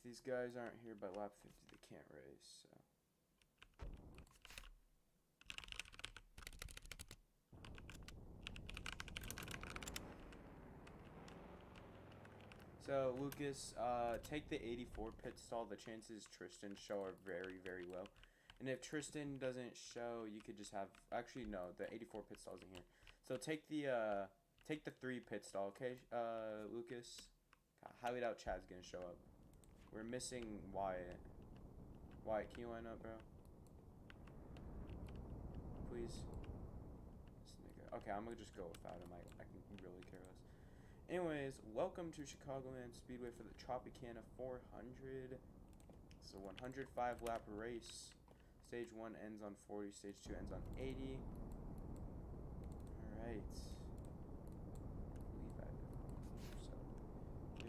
these guys aren't here by lap 50, they can't race, so. So, Lucas, take the 84 pit stall. The chances Tristan show are very, very low. And if Tristan doesn't show, you could just have... Actually, no, the 84 pit stall isn't here. So, take the 3 pit stall, okay, Lucas? I highly doubt Chad's going to show up. We're missing Wyatt. Wyatt, can you line up, bro? Please? This nigga. Okay, I'm going to just go without him. I can really care less. Anyways, welcome to Chicagoland Speedway for the Tropicana 400. It's a 105 lap race. Stage 1 ends on 40, stage 2 ends on 80. Alright. So,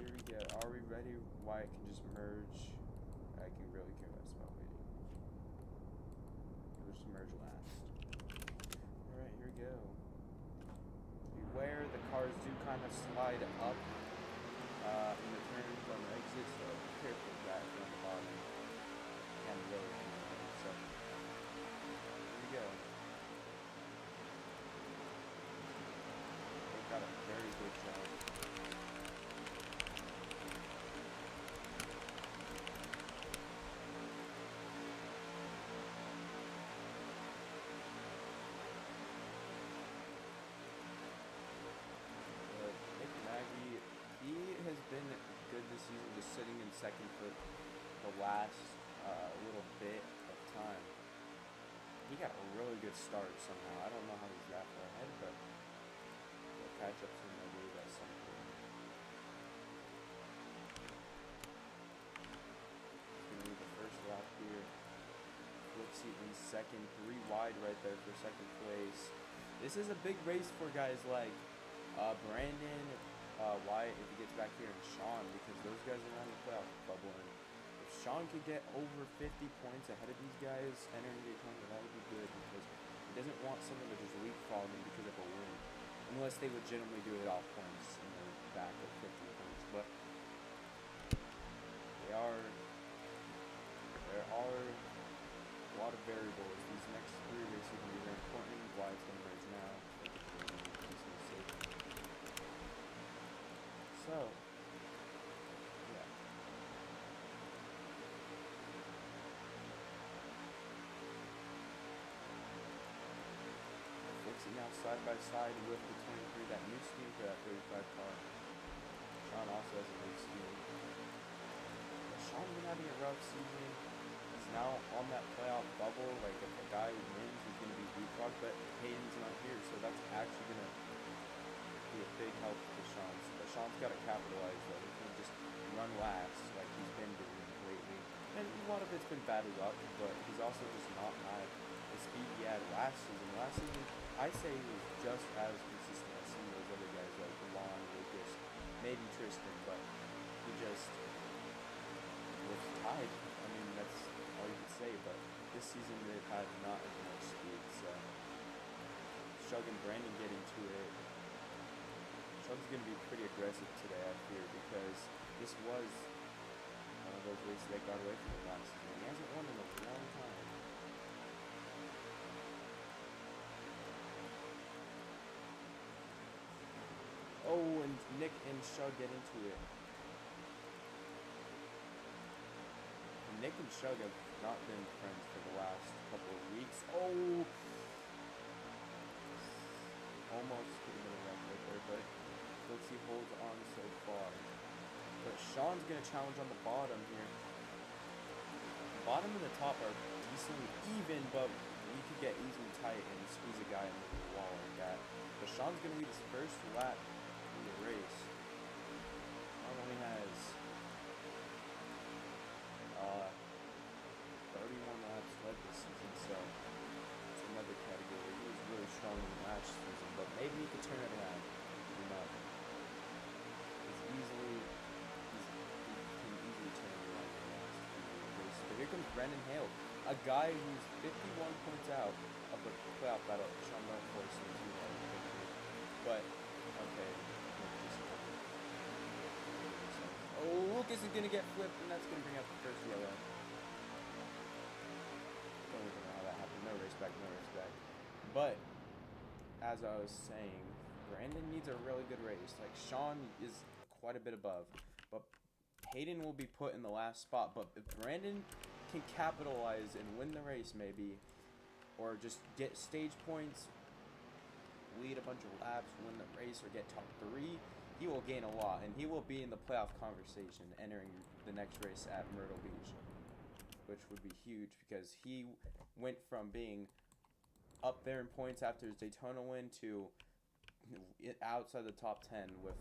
here we go. Are we ready? Wyatt can just merge. I can really care less about waiting. We'll just merge last. Alright, here we go. Beware, the cars do kind of slide up in the turns on the exit, so be careful of that on the bottom. And really anything. So here we go. They've got a very good job. He has been good this season, just sitting in second for the last little bit of time. He got a really good start somehow. I don't know how he's that far ahead, but he'll catch up to him, I believe, at some point. He's going to lead the first lap here. Flipsy in second, 3 wide right there for second place. This is a big race for guys like Brandon, Wyatt, if he gets back here, and Sean, because those guys are on the playoff bubble. And if Sean could get over 50 points ahead of these guys entering the tournament, that would be good, because he doesn't want someone to just leapfrog him because of a win, unless they legitimately do it off points and they're back at 50 points. But there are a lot of variables. These next 3 races are going to be very important. Wyatt's going to race now. So, yeah. Fixing now side by side with the 23, that new scheme for that 35 car. Sean also has a new scheme. But Sean's been having a rough season. He's now on that playoff bubble. Like, if a guy wins, he's going to be leapfrogged, but Hayden's not here, so that's actually going to be a big help for Sean. But Sean's got to capitalize, though. He can't just run last like he's been doing lately. And a lot of it's been bad luck, but he's also just not had the speed he had last season. Last season, I say he was just as consistent as some of those other guys like Lon, Lucas, maybe Tristan, but he just was tied. I mean, that's all you can say, but this season they've had not as much speed, so Shug and Brandon getting to it. Shug's going to be pretty aggressive today, I fear, because this was one of those races that got away from him last season. He hasn't won in a long time. Oh, and Nick and Shug get into it. Nick and Shug have not been friends for the last couple of weeks. Oh! Almost could have been a wreck right there, but Flipsy holds on so far. But Sean's going to challenge on the bottom here. The bottom and the top are decently even, but you could get easily tight and squeeze a guy into the wall like that. But Sean's going to lead his first lap in the race. Sean only has 31 laps left this season, so it's another category. He was really strong in the last season, but maybe he could turn it around. You know, he can easily turn it around in the last few races. But here comes Brendan Hale, a guy who's 51 points out of the playoff battle. Sean not forcing too hard, but okay. Oh, Lucas is gonna get flipped, and that's gonna bring up the first yellow. Don't even know how that happened. No race back, no race back. But as I was saying, Brandon needs a really good race. Like, Sean is quite a bit above, but Hayden will be put in the last spot. But if Brandon can capitalize and win the race, maybe, or just get stage points, lead a bunch of laps, win the race, or get top 3, he will gain a lot, and he will be in the playoff conversation entering the next race at Myrtle Beach, which would be huge because he went from being up there in points after his Daytona win to outside the top 10 with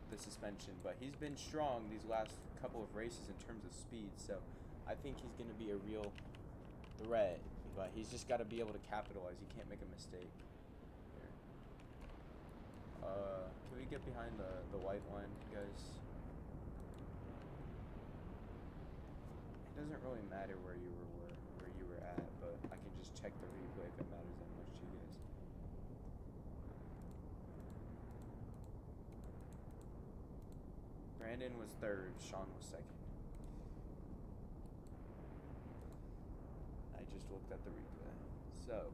the suspension. But he's been strong these last couple of races in terms of speed, so I think he's going to be a real threat, but he's just got to be able to capitalize. He can't make a mistake. Can we get behind the white line, guys? It doesn't really matter where you were at, but I can just check the replay if it matters that much to you guys. Brandon was 3rd, Sean was 2nd. I just looked at the replay. So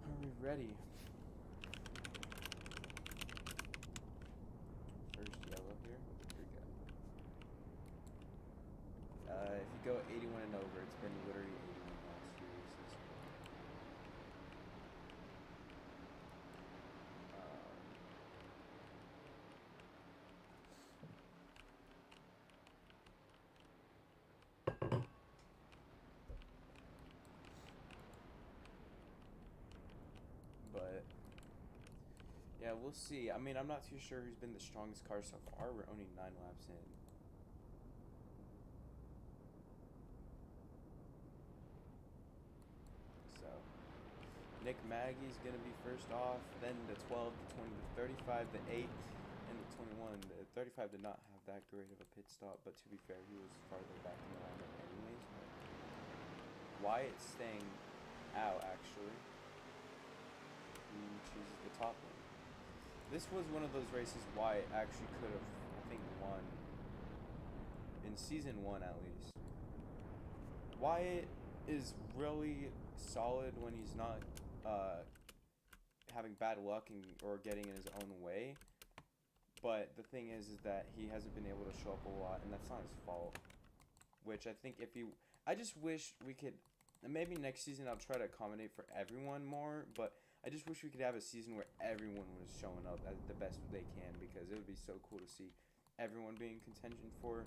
are we ready? First yellow here. Here we go. If you go 81 and over, it's been literally 81 last few races. But yeah, we'll see. I mean, I'm not too sure who's been the strongest car so far. We're only 9 laps in. So Nick Maggie's gonna be first off, then the 12, the 20, the 35, the 8, and the 21. The 35 did not have that great of a pit stop, but to be fair, he was farther back in the lineup anyways. Wyatt's staying out, actually. He chooses the top one. This was one of those races Wyatt actually could have, I think, won. In season 1, at least. Wyatt is really solid when he's not having bad luck or getting in his own way. But the thing is that he hasn't been able to show up a lot, and that's not his fault. Which I think if he... I just wish we could... Maybe next season I'll try to accommodate for everyone more, but I just wish we could have a season where everyone was showing up at the best they can, because it would be so cool to see everyone being in contention for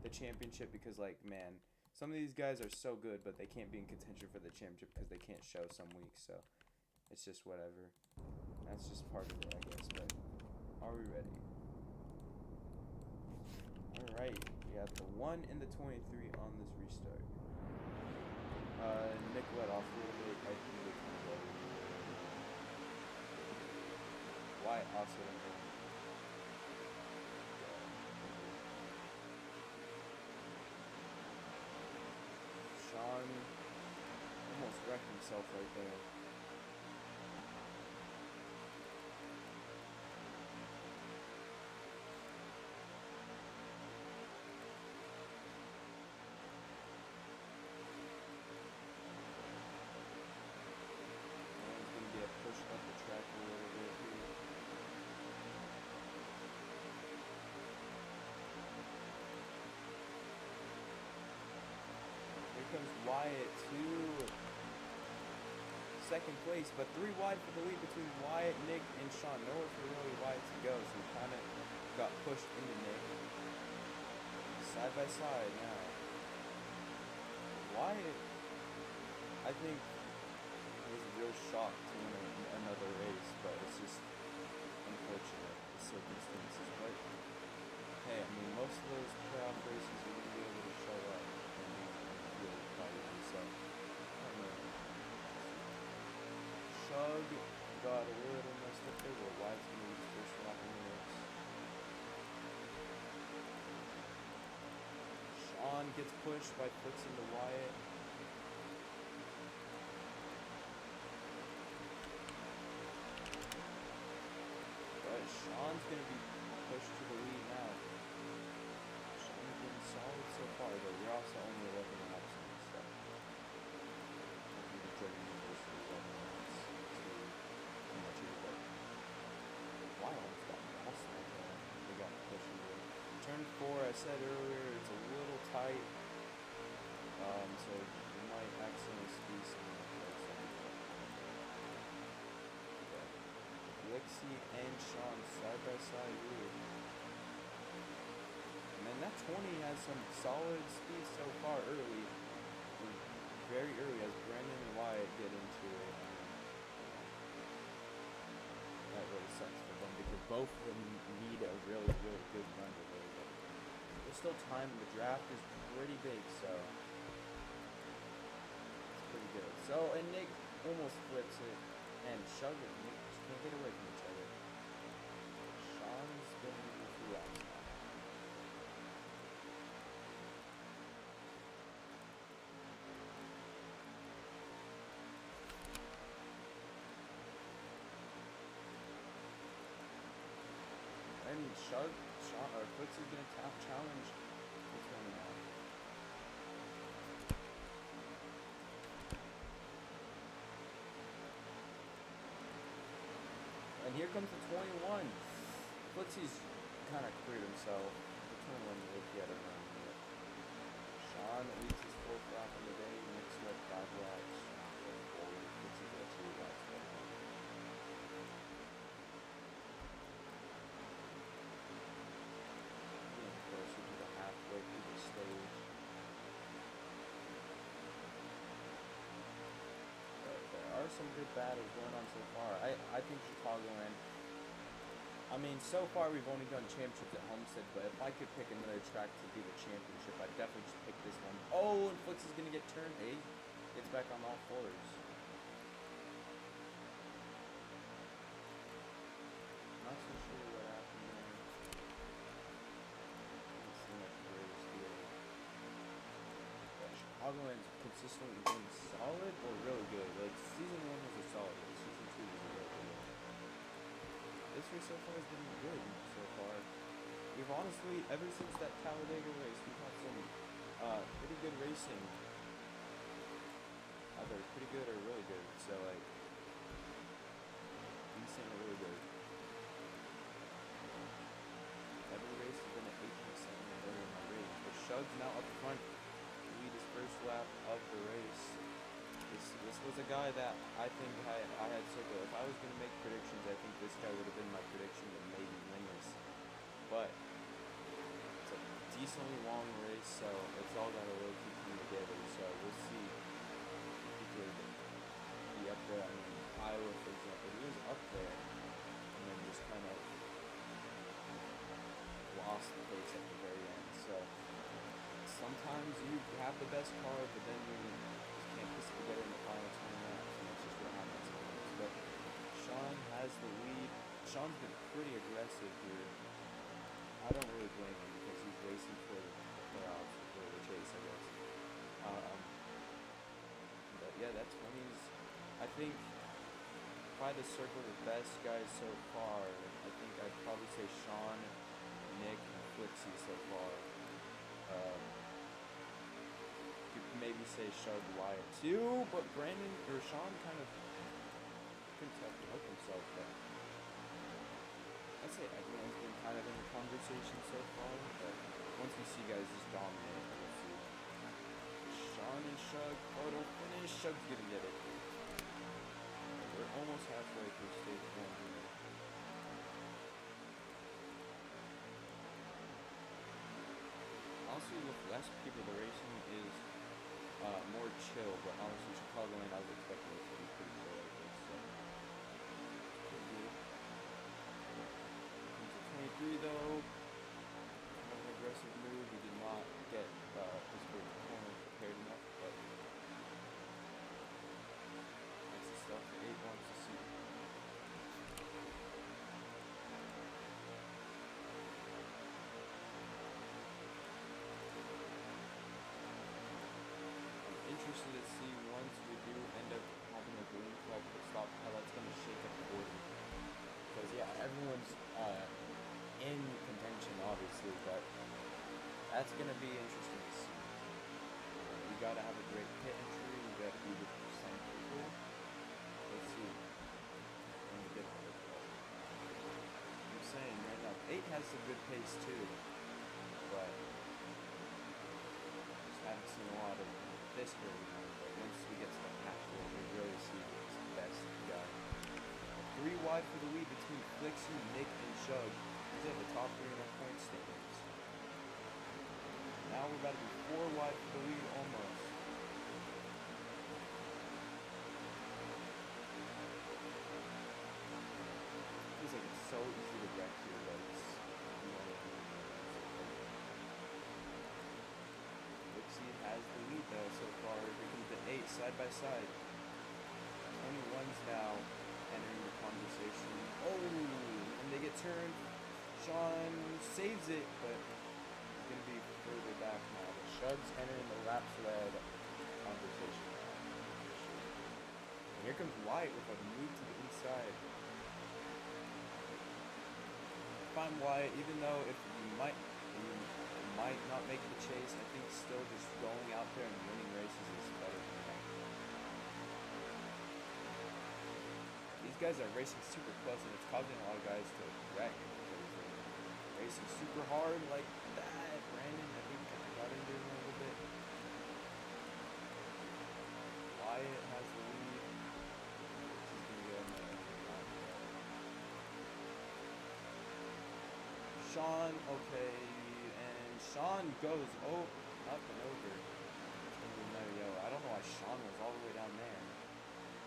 the championship, because, like, man, some of these guys are so good, but they can't be in contention for the championship because they can't show some weeks, so it's just whatever. That's just part of it, I guess, but are we ready? Alright, we got the 1 and the 23 on this restart. Nick let off a little bit. I think they kind of low. Wyatt also didn't know. Sean almost wrecked himself right there. Push up the track a little bit here. Here comes Wyatt to second place, but 3 wide for the lead between Wyatt, Nick, and Sean. Nowhere for really Wyatt to go, so he kind of got pushed into Nick. Side by side now. Wyatt, I think, was a real shock to win another race, but it's just unfortunate, the circumstances. But hey, I mean, most of those playoff races you're going to be able to show up and feel probably, so I don't know. Shug got a little messed up there, but Wyatt's going to be the first lap in the race. Sean gets pushed by Fritz into Wyatt. Sean's going to be pushed to the lead now. Sean's been solid so far, but you're also only 11 laps in this stuff. Wow, it's got awesome. They got pushed into it. Turn 4, I said earlier, it's a little tight. So you might accidentally squeeze something like that. Lexi and Sean side by side here. And then that 20 has some solid speed so far early. Very early as Brandon and Wyatt get into it. That really sucks for them because both of them need a really, really good run to really get. There's still time. The draft is pretty big, so it's pretty good. So, and Nick almost flips it, and Shug and Nick just can't get away from each other. Sean's been through laps now. And Sean, or Fritz is going to challenge what's going on. And here comes the 21. Footsy's kind of cleared himself. The 21 would get a run. Sean leads his 4th lap of the day. Nick's led 5 laps. Footsy got 2 laps. Halfway through the stage. There are some good battles going on so far. I think Chicagoland, I mean, so far we've only done championships at Homestead, but if I could pick another track to be the championship, I'd definitely just pick this one. Oh, and Flix is going to get turned 8. Gets back on all 4s. Not so sure what happened there. Chicagoland's consistently been solid or really good. Like, season 1 was a solid, but season 2 was really good. This race so far has been good so far. We've honestly, ever since that Talladega race, we've had some pretty good racing. Either pretty good or really good. So, like, decent or really good. Every race has been at 8.7 earlier in my race. But Shug's now up front. His first lap of the race. This was a guy that I think I had circled. If I was going to make predictions, I think this guy would have been my prediction to maybe win this. But it's a decently long race, so it's all got to really keep coming together. So we'll see if he could be up there. I mean, Iowa, for example, he was up there and then just kind of lost the pace at the very end. So sometimes you have the best car, but then you just can't piece it together in the final 20 laps, and that's just what happens sometimes. But Sean has the lead. Sean's been pretty aggressive here. I don't really blame him because he's racing for the playoffs, for the chase, I guess. But yeah, that 20's, I think, if I had to circle the best guys so far, I think I'd probably say Sean, Nick, and Flixie so far. You could maybe say Shug Wyatt too, but Brandon or Sean kind of couldn't help himself. But I'd say everyone's been kind of in the conversation so far. But once we see guys just dominate, we'll see. Sean and Shug photo finish. Shug's gonna get it. We're almost halfway through stage 1 here. Honestly, with less people, the racing is more chill, but honestly, Chicagoland, I was expecting it to be pretty chill like this, so pretty good. Into 23 though, kind of an aggressive move. We did not get his first corner prepared enough, but that's the stuff that 8 wants to see. Interested to see once we do end up having a green flag pit stop, how that's going to shake up the order. Because yeah, everyone's That's gonna be interesting to see. You gotta have a great pit entry. You gotta be with some people. Let's see when we get there. I'm saying right now, 8 has some good pace too, but just haven't seen a lot of this early on. But once we get to the halfway, we really see who's the best guy. 3 wide for the lead between Flixie, Nick, and Shug. These are the top 3 in our point standings. Now we're about to be 4 wide for the lead almost. Feels like it's so easy to wreck here, but it's Flixie has the lead though so far. Here comes the 8 side by side. 21's now entering the conversation. Oh, and they get turned. Sean saves it, but he's going to be further back now. But Shug's entering the laps led conversation now. And here comes Wyatt with a move to the inside. If I'm Wyatt, even though if you might not make the chase, I think still just going out there and winning races is better than that. These guys are racing super close, and it's causing a lot of guys to wreck because they're racing super hard like that. Brandon, I think, got into him a little bit. Wyatt has the lead. He's gonna go in there. Sean, okay, and Sean goes up and over. I don't know why Sean was all the way down there.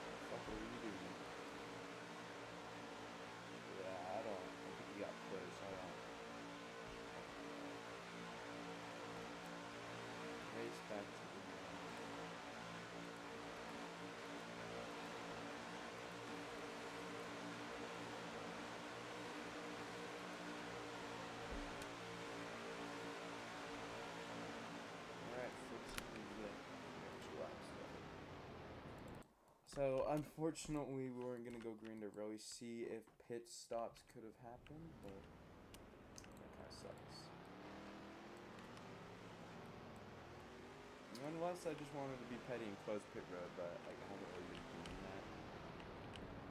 What the fuck are you doing? Yeah, I think he got close. I don't. Race back to the Alright, so unfortunately we weren't gonna go green to really see if pit stops could have happened, but that kind of sucks. Unless I just wanted to be petty and close pit road, but like, I haven't really been doing that.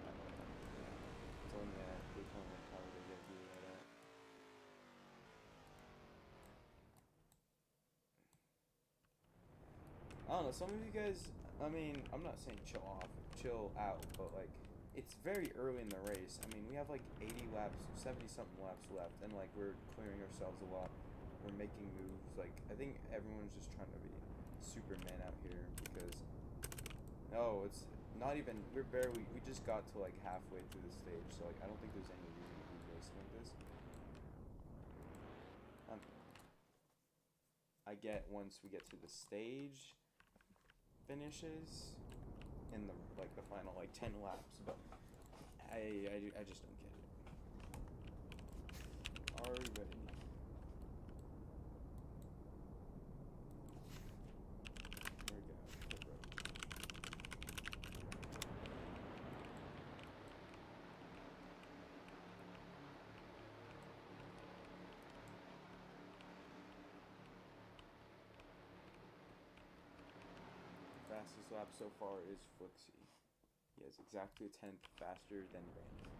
I don't know. Yeah. It's only at Daytona Power to get do that at. I don't know, some of you guys, I mean, I'm not saying chill out, but like, it's very early in the race. I mean, we have like 80 laps, 70 something laps left, and like, we're clearing ourselves a lot. We're making moves. Like, I think everyone's just trying to be Superman out here because, no, it's not even, we just got to like halfway through the stage, so like, I don't think there's any reason to be racing like this. I get once we get to the stage finishes in the like the final like 10 laps, but I just don't get it. Are we ready? There we go. Pit road. Fastest lap so far is Flixie. He has exactly a 10th faster than Brandon.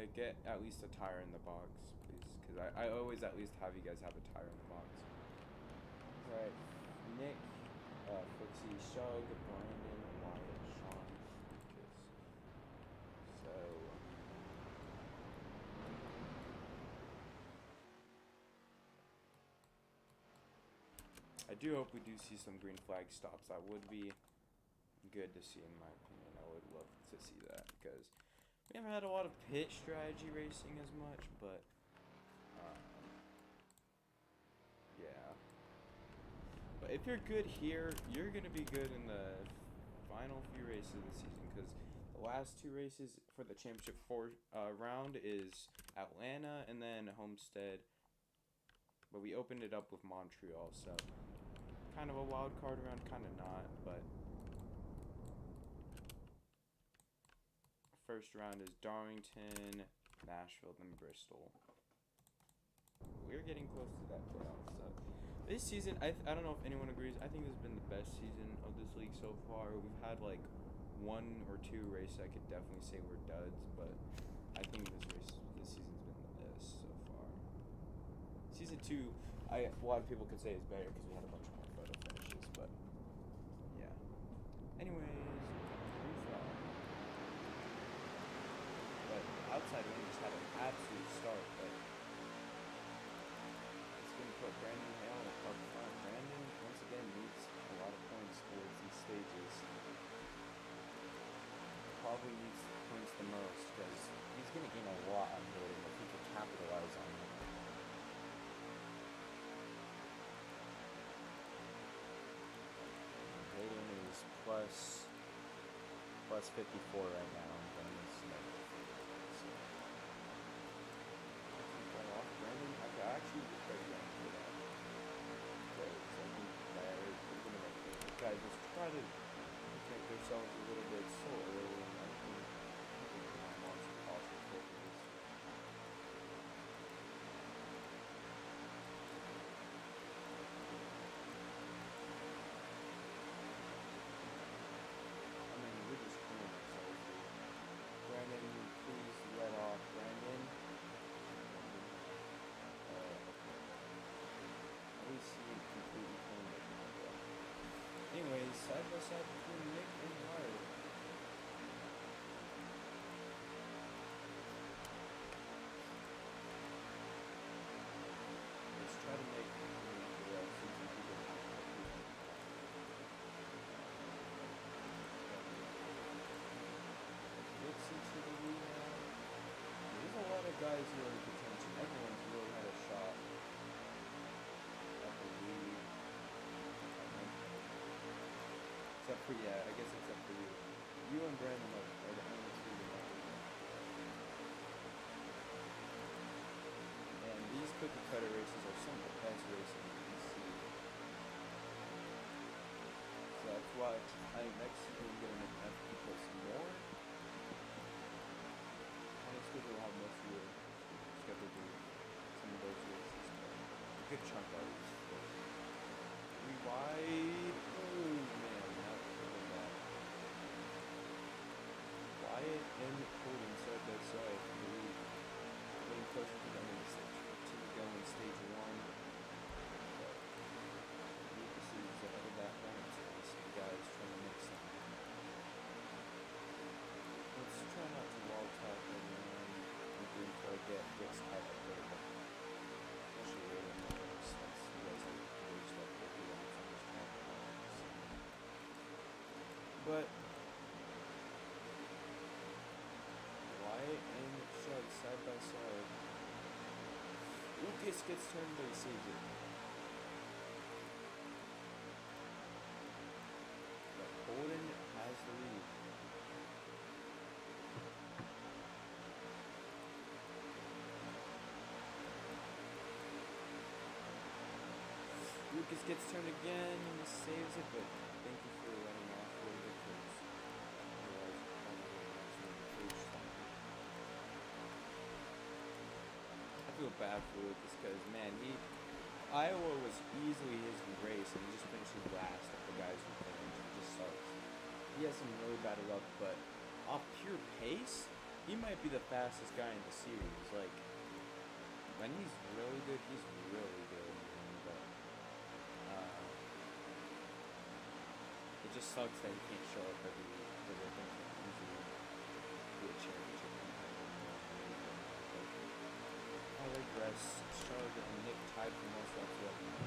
And get at least a tire in the box, please, because I always at least have you guys have a tire in the box. Alright, Nick, Flixie, Shug, Brandon, Wyatt, Sean, Lucas. So I do hope we do see some green flag stops. That would be good to see, in my opinion. I would love to see that because we haven't had a lot of pit strategy racing as much, but yeah. But if you're good here, you're gonna be good in the final few races of the season because the last 2 races for the championship round is Atlanta and then Homestead. But we opened it up with Montreal, so kind of a wild card round, kind of not, but first round is Darlington, Nashville, then Bristol. We're getting close to that playoff. So this season, I don't know if anyone agrees. I think this has been the best season of this league so far. We've had like 1 or 2 races I could definitely say were duds, but I think this season's been the best so far. Season 2, a lot of people could say is better because we had a bunch more photo finishes, but yeah. Anyways, but outside wind just had an absolute start, but it's going to put Brandon Hale up front. Brandon, once again, needs a lot of points towards these stages. Probably needs points the most because he's going to gain a lot on hitting if he can capitalize on it. Hayden is plus 54 right now. Brandon, I could actually be pretty young for that. But I think that is going to make it. Guys, just try to protect themselves a little bit so early. And I think I'm also possible for this. I mean, we're just screwing ourselves here. Brandon, please let off. Brandon. Completely clean it. Anyways, side by side between Nick and Hart. Let's try to make the season people looks into the lead now. There's a lot of guys who are in contention. Everyone's really had a shot. Except for, yeah, I guess except for you. You and Brandon are the only two that are. And these cookie cutter races are some of the best racing you can see. So that's why I think next season we're going to have to put some more. On the schedule, we'll have most of your schedule to some of those races. A good chunk of it. Wide. Oh, man. Wyatt and Colton side by side. Getting closer to them in stage 1. But Lucas is ahead of that one, so the guys trying to mix them. Let's try not to wall tap everyone and green flag gets tied up there, but especially later in the race, since you guys have really stuck with you on some of this track. But Wyatt and Shug side by side. Lucas gets turned, but he saves it. But Holden has the lead. Lucas gets turned again and he saves it, but thank you for running off a little bit close. I feel bad for Lucas because, man, Iowa was easily his race and he just finished last of the guys who finished. It just sucks. He has some really bad luck, but off pure pace, he might be the fastest guy in the series. Like, when he's really good, he's really good. But it just sucks that he can't show up every week because I think he can easily be a championship contender. I regress. Charlotte and Nick tied for most laps right now.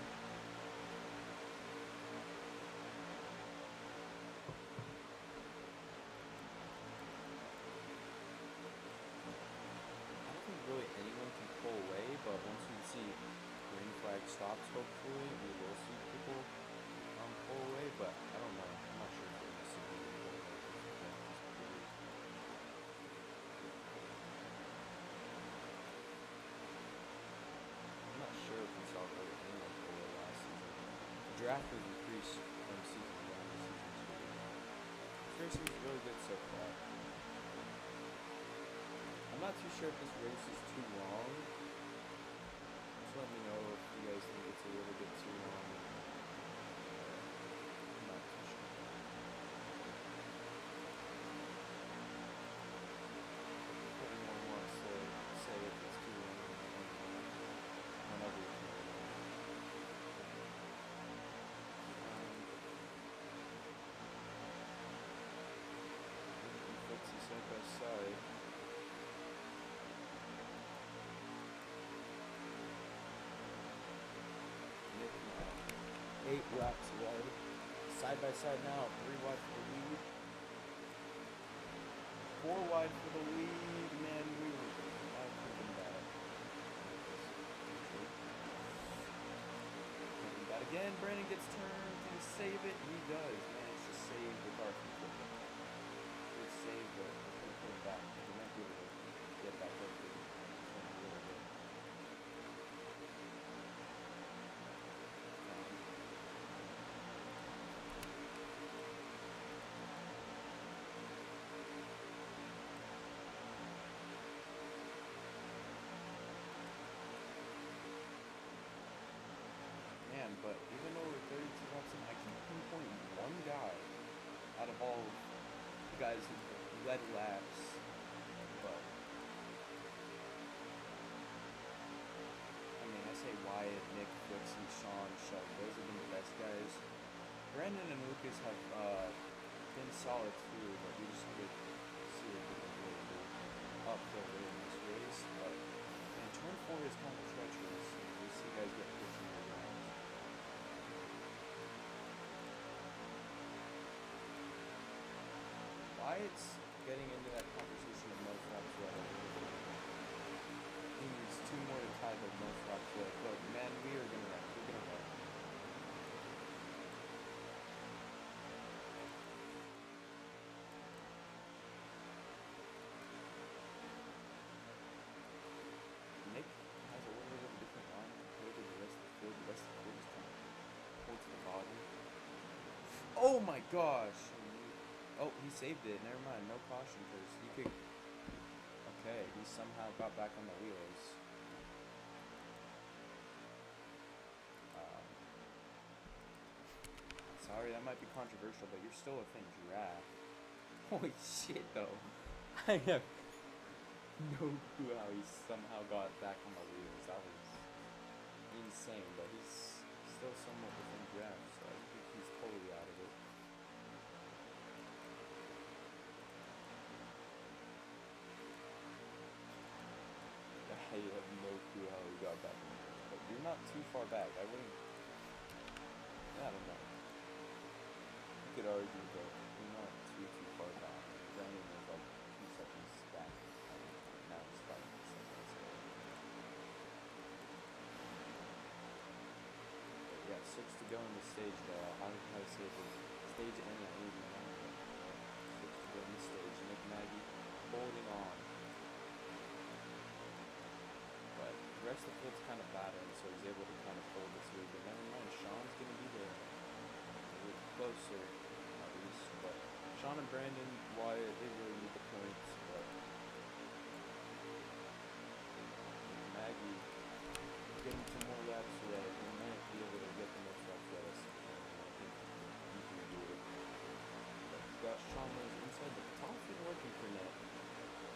I don't think really anyone can pull away, but once we see green flag stops, hopefully, we will see people pull away, but I don't know. I'm not sure if we're going to see people pull away. I'm not sure if we saw really anyone pull away last season. The draft was increased from season 1 to season 2. This racing is really good so far. not too sure if this race is too long. Just let me know if you guys think it's a little bit too long. I'm not too sure. If anyone wants to say if it's too long whenever you can. Footsie side by side. Nick now 8 laps away. Side by side now, 3 wide for the lead. 4 wide for the lead, man. We were not thinking bad. Thinking bad again. Brandon gets turned. Can he save it? He does. Managed to save the car from flipping. He saved it. He's going to put it back. He might be able to get back up to a little bit. Man, but even though we're 32 laps in, I can pinpoint one guy out of all the guys who led laps, but I mean, I say Wyatt, Nick, Fix, and Sean, Shelby, those have been the best guys. Brandon and Lucas have been solid too, but we just could see if we can really do uphill in this race, but man, turn 4 is kind of treacherous, and we see guys get pushed in the ground. Wyatt's getting into that conversation of most laps led. He needs 2 more to tie the most laps led. But man, we are gonna wreck. We're gonna wreck. Nick has a little bit of a different line compared to the rest of the field. The rest of the field is kind of pulled to the bottom. Oh my gosh! Oh, he saved it. Never mind. No caution because he could. Okay, he somehow got back on the wheels. Sorry, that might be controversial, but you're still a thin giraffe. Holy shit, though. I have no clue how he somehow got back on the wheels. That was insane, but he's still somewhat a thin giraffe, so I think he's totally out of it. I have no clue how he got back in the race, but you're not too far back. I wouldn't. I don't know. You could argue, but you're not too far back. Brandon was like 2 seconds back. Now it's 5 seconds. But yeah, 6 to go in the stage, though. I don't know how to say it. Stage N, I don't even know. 6 to go in the stage. Nick Maggie holding on. But the rest of the field's kind of battering, so he's able to kind of hold this lead. But never mind, Sean's going to be there. A little closer, at least. But Sean and Brandon, Wyatt, they really need the points. But Maggie getting some more laps today. He might be able to get the most laps for us. I think he can do it. But he's got Sean inside the top been working for Nick.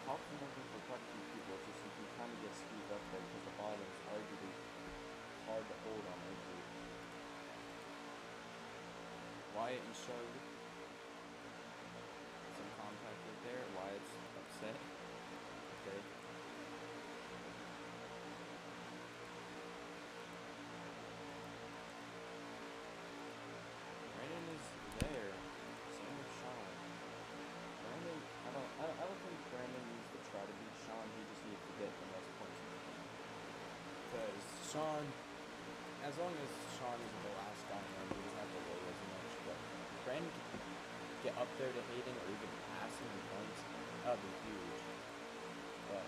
Top been working for quite a few people. It's just you can kind of get squeezed up there because the bottom is arguably hard to hold on every. Wyatt and Shug. Some contact right there. Wyatt's upset. Okay. Brandon is there. Same with Sean. Brandon, I don't think Brandon needs to try to beat Sean. He just needs to get the most points. Because Sean, as long as Sean isn't the last guy in, he doesn't have to worry as much. But Brandon can get up there to Hayden or even pass him in points. That would be huge. But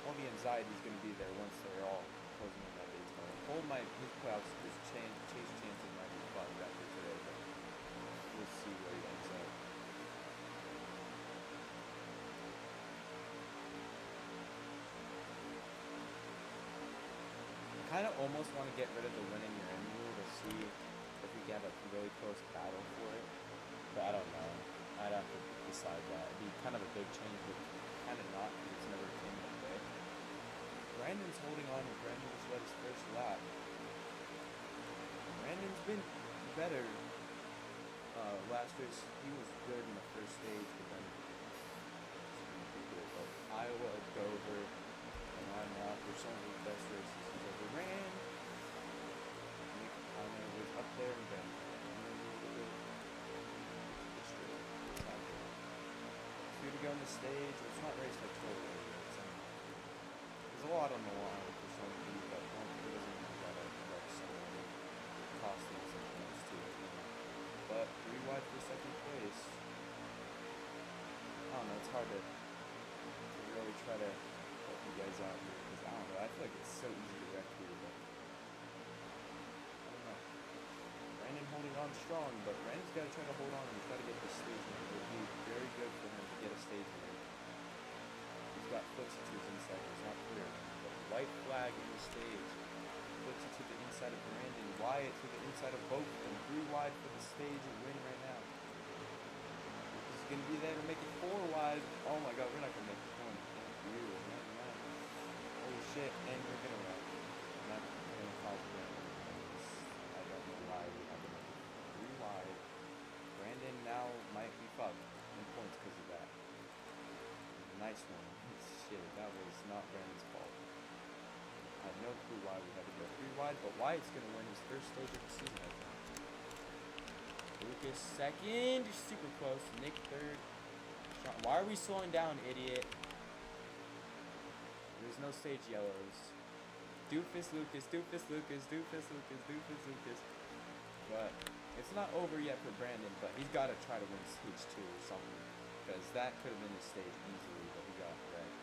all the anxiety is going to be there once they're all closing in that Daytona. His playoffs, his chase chances might be fun after today, but we'll see where he ends up. kind of almost want to get rid of the win in your end rule to see if we get a really close battle for it. But I don't know. I'd have to decide that. It'd be kind of a big change, but kind of not because it's never came that way. Brandon's holding on, and Brandon just led his first lap. Brandon's been better. Last race, he was good in the first stage, but then Iowa at Dover, and I'm out. They're some of the best races he's ever ran. Nick Connor was up there and then two to go on the stage. It's not raced like totally. There's a lot on the line for some people that don't it doesn't mean that like someone costing some points too. But 3 wide for second place. I don't know, it's hard to really try to help you guys out here because I don't know, I feel like it's so easy to wreck here, but I don't know. Brandon holding on strong, but Brandon's got to try to hold on and he's got to get this stage win. It would be very good for him to get a stage win. He's got footsie to his inside, it's not clear. But white flag in the stage. Footsie to the inside of Brandon. Wyatt to the inside of both of them. 3 wide for the stage and win right now. He's going to be there to make it 4 wide. Oh my god, we're not going to make it 1. Thank you. Holy shit, and we're going to win. And that's going to cause Brandon. I don't know why we have to make it 3 wide. Brandon now might be fucked in points because of that. Nice one. Shit, that was not Brandon's fault. I have no clue why we had to go 3 wide, but Wyatt's going to win his first stage of the season, I think. Lucas second. You're super close. Nick third. Sean, why are we slowing down, idiot? There's no stage yellows. Doofus Lucas, Doofus Lucas, Doofus Lucas, Doofus Lucas. But it's not over yet for Brandon, but he's got to try to win stage 2 or something. Because that could have been his stage easily, but he got wrecked.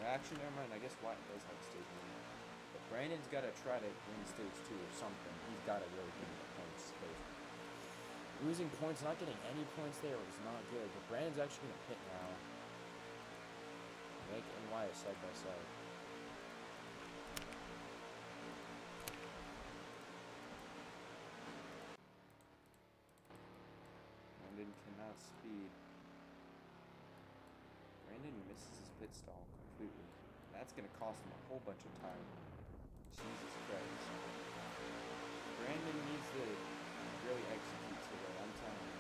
Actually, never mind. I guess Wyatt does have a stage 1. But Brandon's got to try to win stage 2 or something. He's got to really get the points. Losing points, not getting any points there was not good. But Brandon's actually going to pit now. Nick and Wyatt side by side. Brandon cannot speed. Brandon misses his pit stall completely. That's going to cost him a whole bunch of time. Jesus Christ. Brandon needs to really execute today. I'm telling you.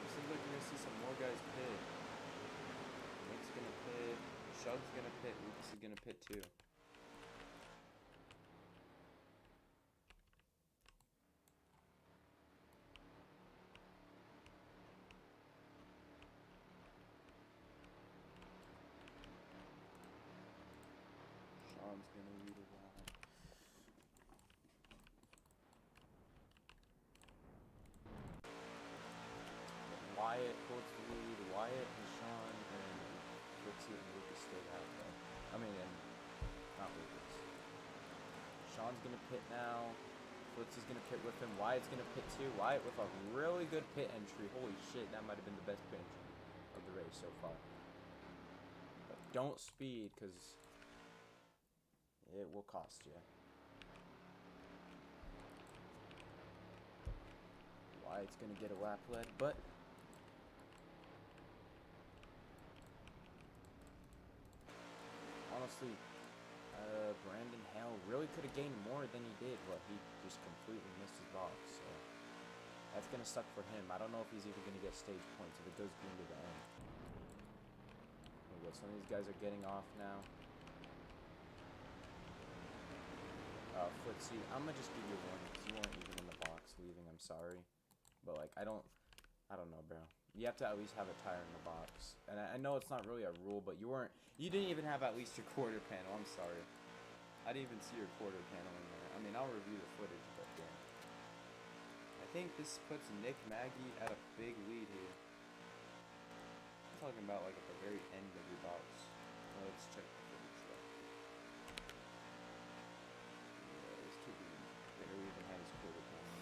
It seems like we're going to see some more guys pit. Nick's going to pit. Shug's going to pit. Lucas is going to pit too. Sean's going to lead a while. Wyatt holds the lead. Wyatt and Sean and Footsie and Lucas stayed out though. I mean, and not Lucas. Sean's going to pit now. Footsie's going to pit with him. Wyatt's going to pit too. Wyatt with a really good pit entry. Holy shit, that might have been the best pit entry of the race so far. But don't speed because it will cost you. Wyatt's going to get a lap lead, but honestly, Brandon Hale really could have gained more than he did, but he just completely missed his box. So that's going to suck for him. I don't know if he's even going to get stage points if it goes green to the end. Okay, some of these guys are getting off now. Footsie, I'm going to just give you one because you weren't even in the box leaving. I'm sorry. But, like, I don't know, bro. You have to at least have a tire in the box. And I know it's not really a rule, but you didn't even have at least your quarter panel. I'm sorry. I didn't even see your quarter panel in there. I mean, I'll review the footage, but damn. I think this puts Nick Maggie at a big lead here. I'm talking about, like, at the very end of your box. Well, let's check the footage, though. Yeah, this kid barely even had his quarter panel.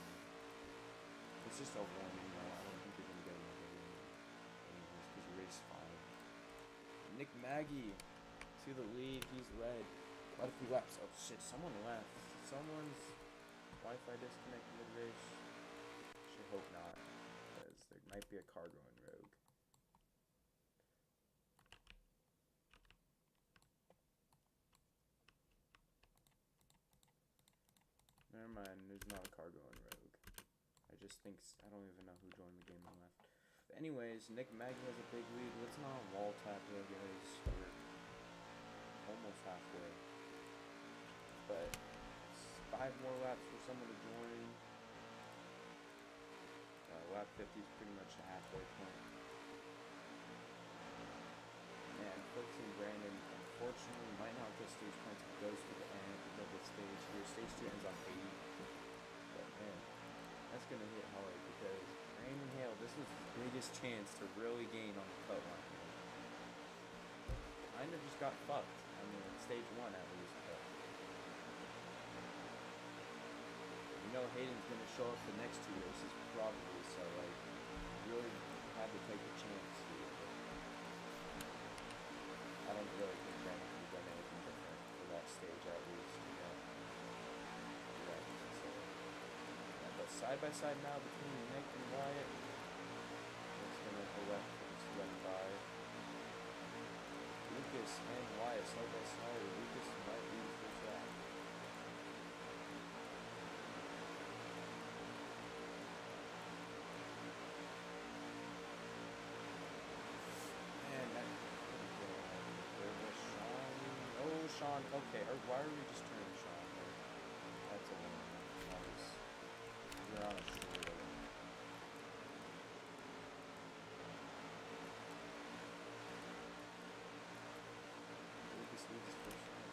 It's just a warning, though. I don't think you're going to get another win because you raced fine. Maggie to the lead. He's led quite a few laps. Oh shit, someone left. Someone's Wi-Fi disconnected mid-race. Should hope not, because there might be a car going rogue. Never mind, there's not a car going rogue. I just think, I don't even know who joined the game and left. But anyways, Nick Maggie has a big lead. Let's not wall tap here, guys. We're almost halfway. But 5 more laps for someone to join. Lap 50 is pretty much the halfway point. And 14 Brandon, unfortunately, might not get stage points if it goes to the end of the stage here. Stage 2 ends on 80. But man, that's going to hit hard because Brandon Hale, this was his biggest chance to really gain on the cut line. Kind of just got fucked. I mean, stage 1 at least. But you know Hayden's going to show up the next 2 races probably, so like, really had to take a chance here. I don't really think Brandon could have done anything different for that stage at least, you know. Yeah, but side by side now between Nick and Wyatt. It's gonna go left for this left by. Lucas and Wyatt side by side. Lucas might be the first lap. Sean, okay, or why are we just turning Sean? That's a little nice. You're on a short of it. Lucas leads his first one.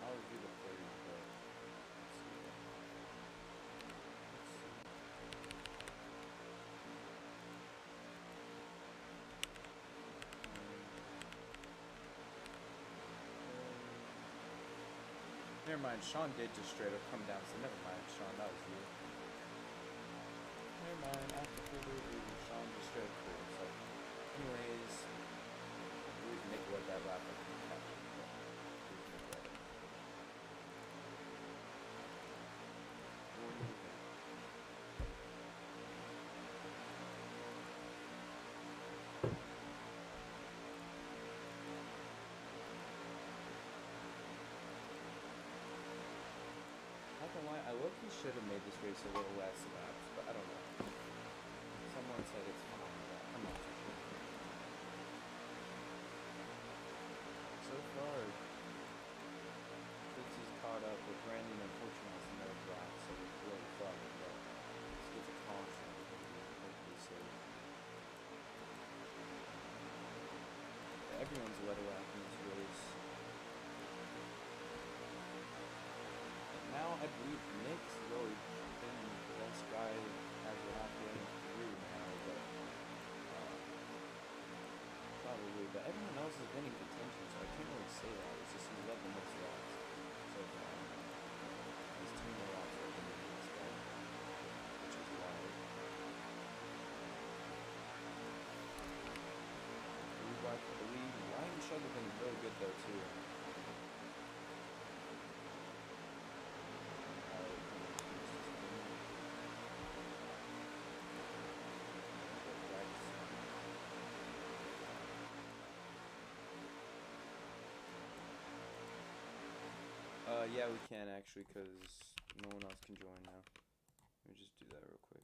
I'll do the third, but let's see. Never mind, Sean did just straight up come down, so never mind, Sean, that was you. Never mind, after further ado, Sean just straight up through. So, anyways, Nick led that lap up in the captain, but Nick led it. What do you think? Not gonna lie, I look he should have made this race a little less laps, but I don't know. Someone said it's fine, but I'm not too sure. So far, Fritz is caught up with Brandon, unfortunately has no drop, so it's really fun, but let's get the caution, hopefully safe. Yeah, everyone's led a lap in this race. Now I believe Nick's really been the best guy as we're halfway through now, but probably. But everyone else has been in contention, so I can't really say that. It's just he's led the most laps so far. There's 2 more laps open in this guy, which is wild. Blue Black for the lead. Ryan Shug has been really good though too. Yeah, we can actually, because no one else can join now. Let me just do that real quick.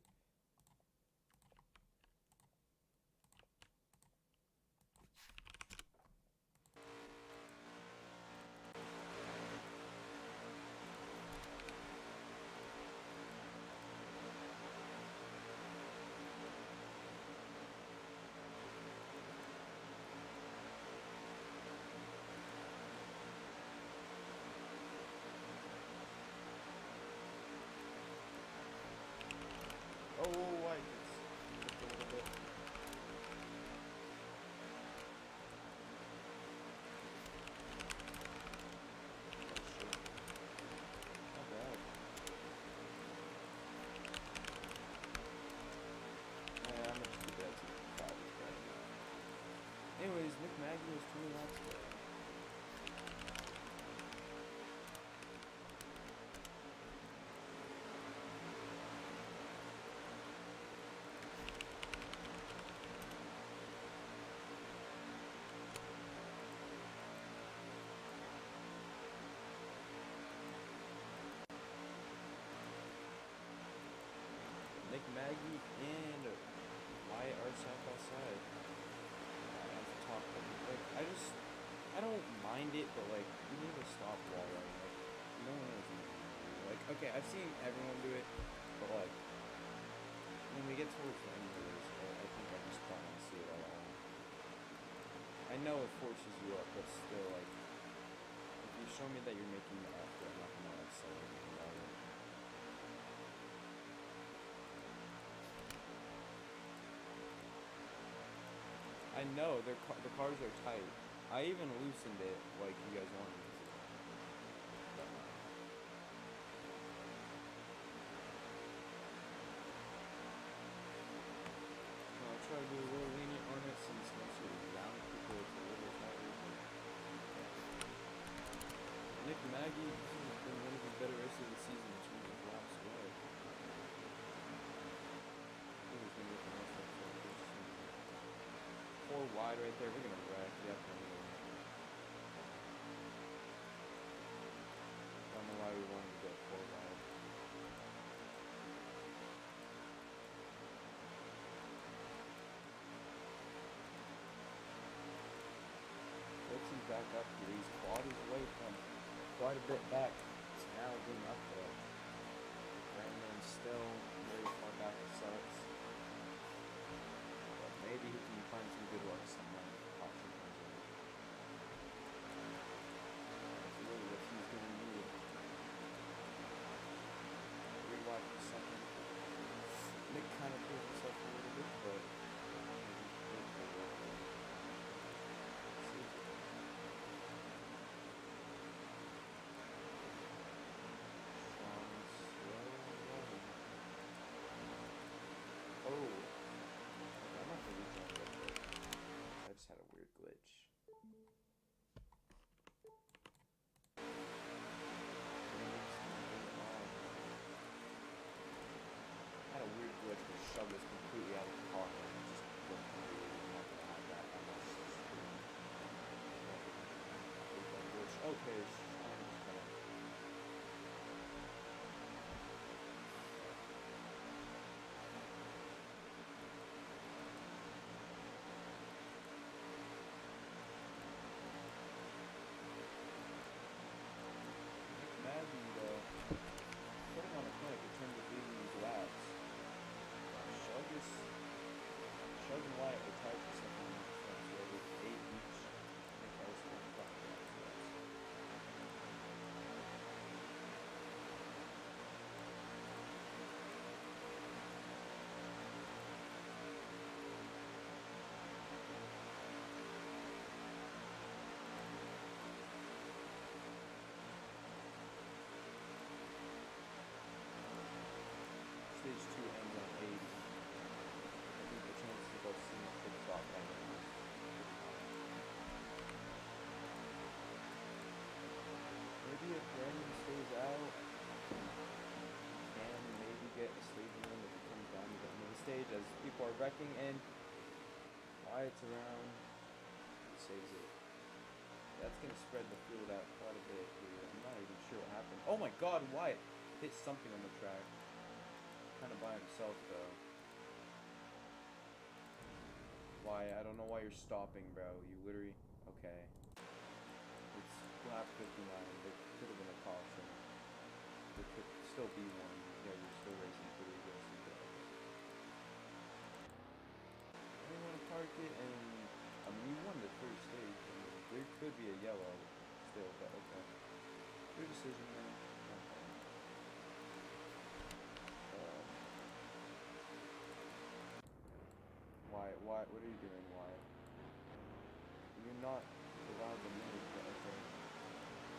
Maggie and Wyatt are side by side at the top. Like, I don't mind it, but like, you need to stop wall running. Like, no one is like, okay, I've seen everyone do it, but like, when we get towards the end of this, I think I just don't want to see it at all. I know it forces you up, but still, like, if you show me that you're making the effort, I'm not gonna like say anything about it. I know the cars are tight. I even loosened it like you guys wanted me to. I'll try to be a little lenient on it since most of the down people it's a little tighter. Nick Maggie, this has been one of his better races of the season in terms of laps away. I think he's gonna get the most out of it. 4 wide right there. We're gonna wreck, definitely. Don't know why we wanted to go 4 wide. He's back up here. He's clawed his way from quite a bit back. It's now being up there. Brandon's still very far back. It sucks. But maybe he can find some good luck somewhere. Caution comes in. That's really what he's going to need. 3 wide for second. Nick kind of pulls himself a little bit, but had a weird glitch. Had a weird glitch where Shug was completely out of the car and I just looked completely not gonna have that unless glitch. Okay, Shug and Wyatt were tied for second in the front, so with 8 each. I think that was the front for us. Stage 2 ends on 80. Maybe if Brandon stays out, can maybe get a stage win if he comes down to the main stage as people are wrecking and Wyatt's around, saves it. That's going to spread the field out quite a bit here. I'm not even sure what happened. Oh my god, Wyatt hit something on the track. Kind of by himself though. Why? I don't know why you're stopping, bro. You literally... Okay. It's lap 59. There could have been a caution. There could still be one. Yeah, you're still racing pretty aggressive. I didn't want to park it, and... I mean, you won the first stage. I mean, there could be a yellow still, but okay. Good decision, man. Why? What are you doing? Why? You're not allowed to move, but okay.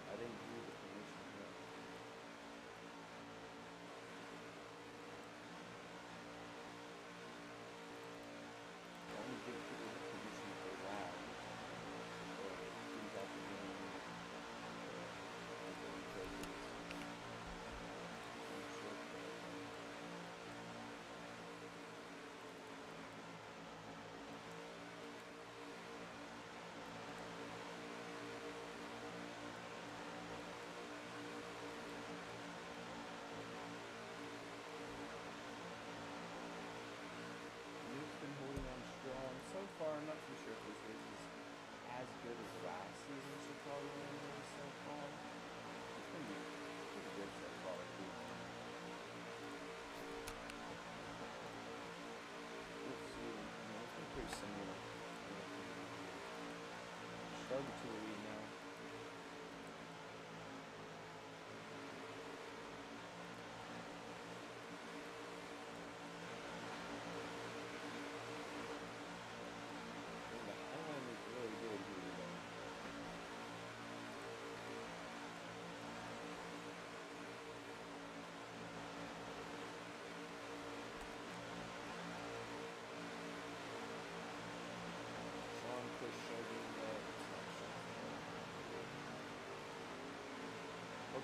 I didn't give you the permission yet. I only give people the permission for loud. Or things out the game.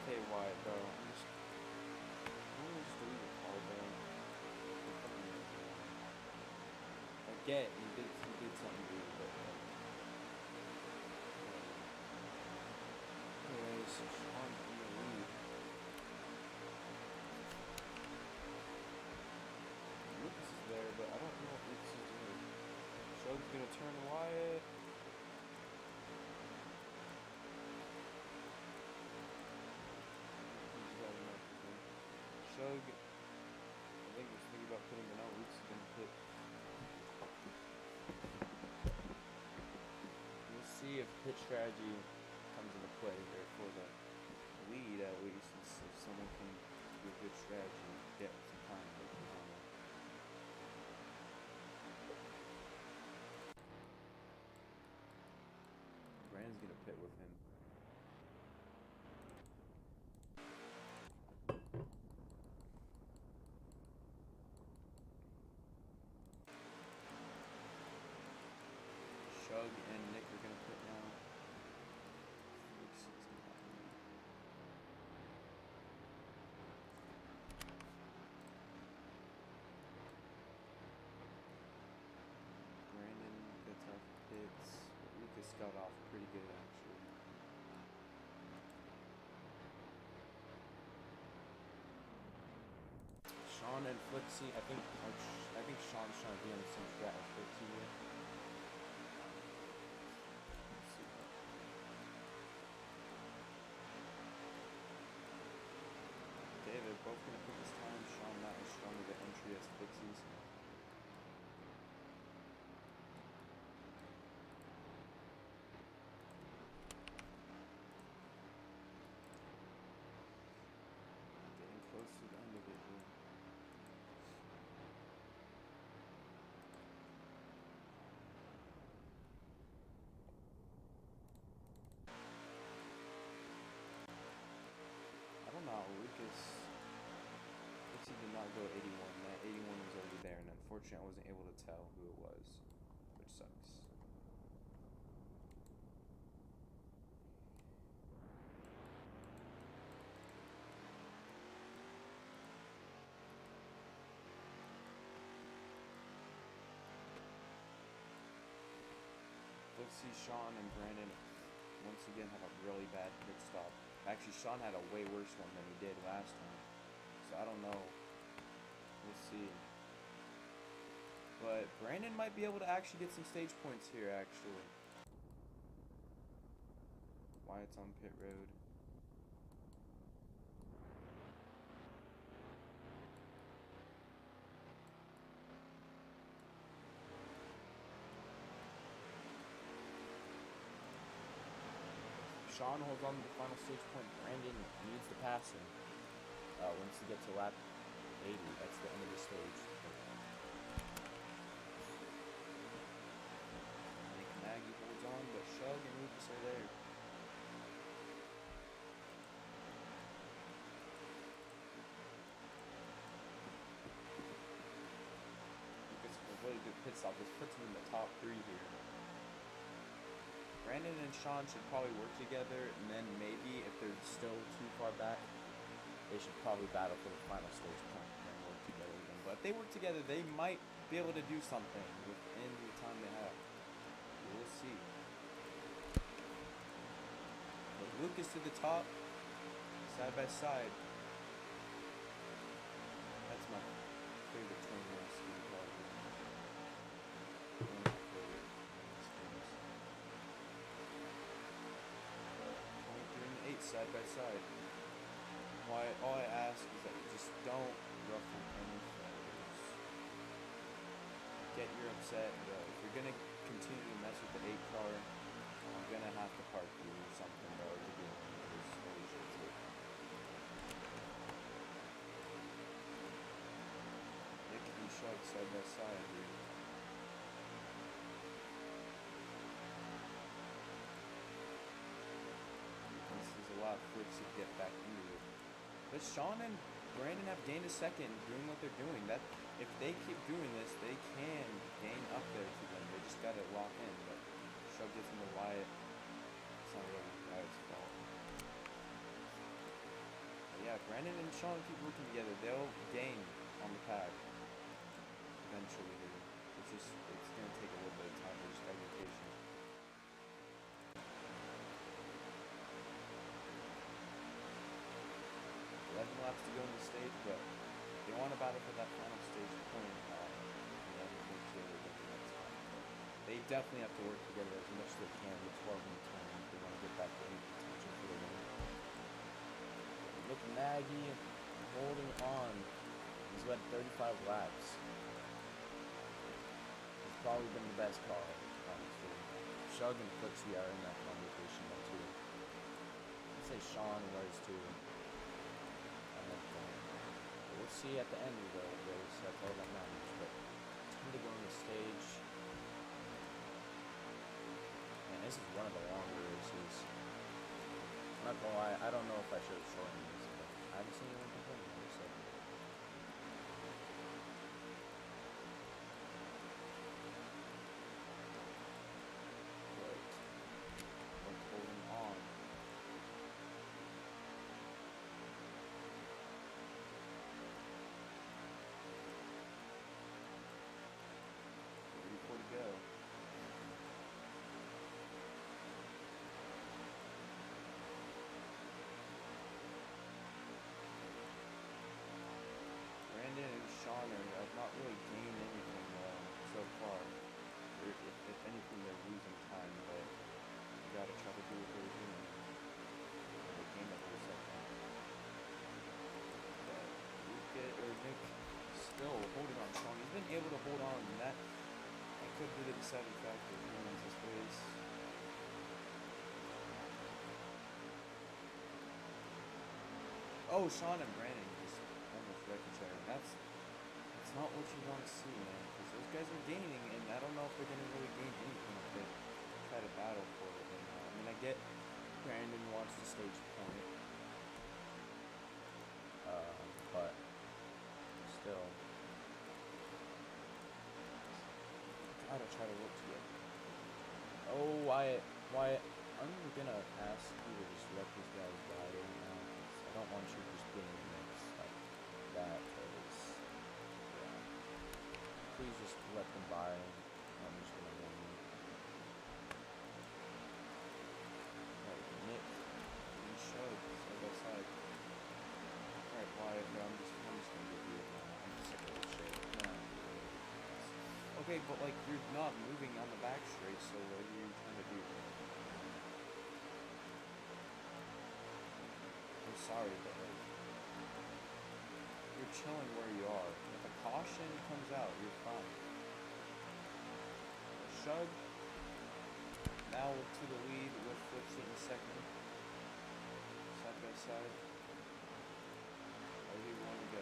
Okay, Wyatt, bro. I'm just delete your call, bro. I get he did something weird, but like, anyways, Sean in the lead. Lucas is there, but I don't know if Lucas is there. Shug's gonna turn Wyatt. Shug, I think was thinking about putting him out. Lucas is gonna pit. We'll see if pit strategy comes into play here for the lead, at least, if someone can do a good strategy and get some time with Tropicana. Brandon's gonna pit with him. Shug and Nick are gonna pit now. Brandon gets off pits. Lucas got off pretty good actually. Sean and Flixie, I think Sean's trying to be on the same strat as Flixie here. Let's see. Okay, they're both gonna put this time. Sean not as strong of an entry as Flixie's. Getting close to the end of it here. I don't know, Lucas did not go 81. That 81 was already there, and unfortunately I wasn't able to tell who it was, which sucks. Let's see, Sean and Brandon once again have a really bad pit stop. Actually, Sean had a way worse one than he did last time. So I don't know. We'll see. But Brandon might be able to actually get some stage points here, actually. Wyatt's on pit road. Sean holds on to the final stage point. Brandon needs to pass him once he gets to lap 80. That's the end of the stage. I think Maggie holds on, but Shug and Lucas are there. Lucas a really good pit stop. This puts him in the top 3 here. Brandon and Sean should probably work together, and then maybe if they're still too far back, they should probably battle for the final stage point and then work together again. But if they work together, they might be able to do something within the time they have. We'll see. But Lucas to the top, side by side. That's my favorite 21 speed car. Side by side. All I ask is that you just don't ruffle any feathers. Get your upset. If you're gonna continue to mess with the 8 car, I'm gonna have to park you or something, bro, to do this. Holy shit. Nick and Shug side by side, dude. A lot of flips to get back into it. But Sean and Brandon have gained a second doing what they're doing. That if they keep doing this, they can gain up there to them. They just gotta lock in. But Shug gets into Wyatt. It's not really Wyatt's fault. Yeah, Brandon and Sean keep working together. They'll gain on the pack eventually here. It's gonna take a little bit of time. They just gotta be patient. 11 laps to go in the stage, but they want to battle for that final stage point, and then make sure they get the next time. They definitely have to work together as much as they can with 12 and 20 if they want to get back to any potential for the win. Look, Nagy holding on. He's led 35 laps. He's probably been the best car, honestly. Shug and Footsie are in that conversation though too. I'd say Sean was too. We'll see at the end of the race. That's all that matters. But time to go on the stage. Man, this is one of the longer races. I'm not gonna lie, I don't know if I should have shortened this, but I haven't seen anyone complain about it, so. Right. We're holding on. To go. Brandon and Sean have not really gained anything so far. If anything, they're losing time, but you gotta try to do what they're doing. They gained a whole second. But Nick still holding on Sean. He's been able to hold on, and that could be the deciding factor in this race. Oh, Sean and Brandon just almost wrecked each other. That's not what you want to see, man. Because those guys are gaining, and I don't know if they're gonna really gain anything if they try to battle for it right now. I mean, I get Brandon wants the stage point, but still. Gotta try to work together. Oh, Wyatt, I'm gonna ask you to just let this guy die right now. I don't want you just being mixed like that, because, yeah. Please just let them by. I'm just gonna warn you. Alright, Nick, you showed side by side. Alright, Wyatt, no, I'm just gonna get you. I'm just sick of this shit. Okay, but like you're not moving on the back straight, so what are you trying to do? I'm sorry, but like you're chilling where you are. If a caution comes out, you're fine. Shug now to the lead with Footsie in second, side by side. Where do you want to go?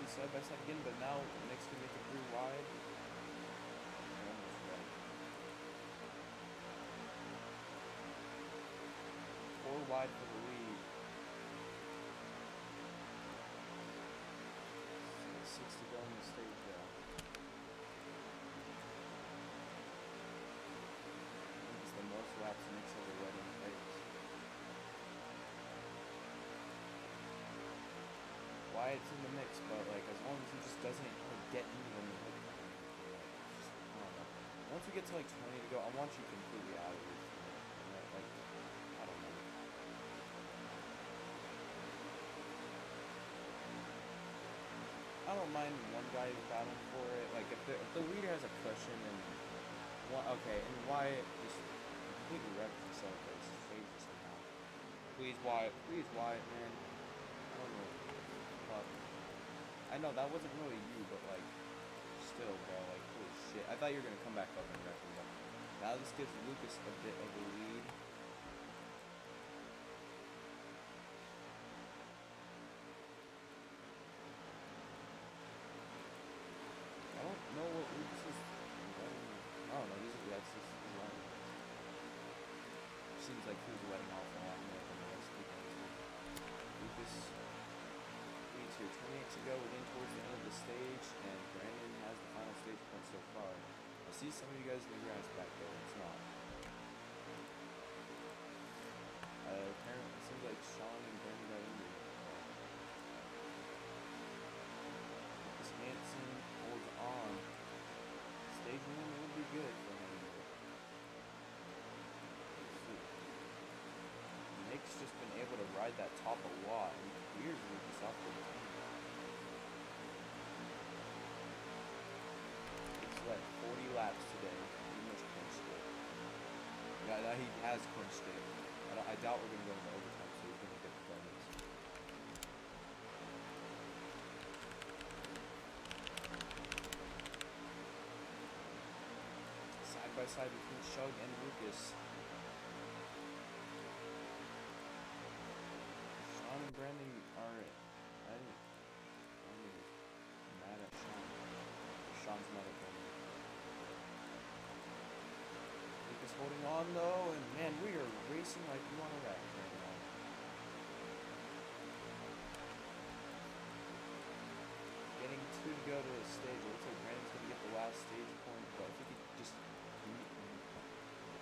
Side by side again, but now Nick's gonna make it through wide. Four wide for the lead. 6 to go on the stage now. It's the most laps Nick's ever led in the race. Wyatt's in the mix, but like as long as he just doesn't get into them, like, just, I don't know. Once we get to like 20 to go, I want you completely out of this. Like, I don't know. I don't mind one guy battling for it. Like if the leader has a cushion and one, okay, and Wyatt just completely wrecked himself, but it's crazy somehow. Please Wyatt, man. I don't know. I know that wasn't really you, but like, still, bro, like, holy shit. I thought you were gonna come back up and wreck me up. Now this gives Lucas a bit of a lead. I don't know what Lucas is running. I don't know, that's just his line. seems like he was letting off a lot more than the rest of the guys. Lucas leads here 28 to go. We're getting towards the end of the stage, and Brandon has the final stage point so far. I see some of you guys in the grass back there. It's not. Apparently, it seems like Sean and Brandon got injured. Lucas Hansen holds on. Stage 1 will be good for him. Nick's just been able to ride that top a lot and clears Lucas off the team. It's like 40 laps today. He must clinched it. Yeah, he has clinched it. I doubt we're going to go into overtime, so he's going to get the bonus. Side by side between Shug and Lucas. Sean and Brandon are, I think mad at Sean. Sean's mad at Brandon. Lucas holding on though, and man, we are racing like we want to wreck right now. Getting 2 to go to the stage. It looks like Brandon's going to get the last stage point, but if he could just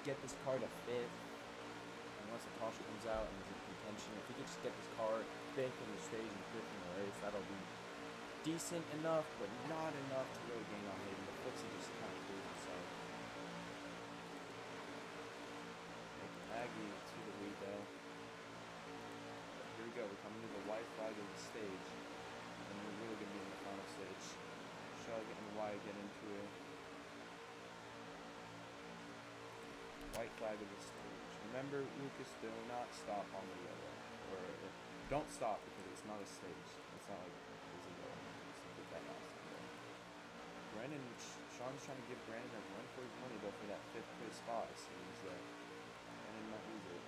get this car to 5th, unless a caution comes out and is in contention, if he could just get this car 5th in the stage and 5th in the race, that'll be decent enough, but not enough to really gain on Hayden. The Footsie just kind of threw himself. Maggie to the lead though. But here we go, we're coming to the white flag of the stage, and we're really going to be in the final stage. Shug and Y get into it. White flag of the stage. Remember, Lucas, do not stop on the yellow. Or don't stop because it's not a stage. It's not like there's a yellow. It's that awesome. Brandon, Sean's trying to give Brandon a run for his money though for that 5th place spot. It seems that Brandon might lose it.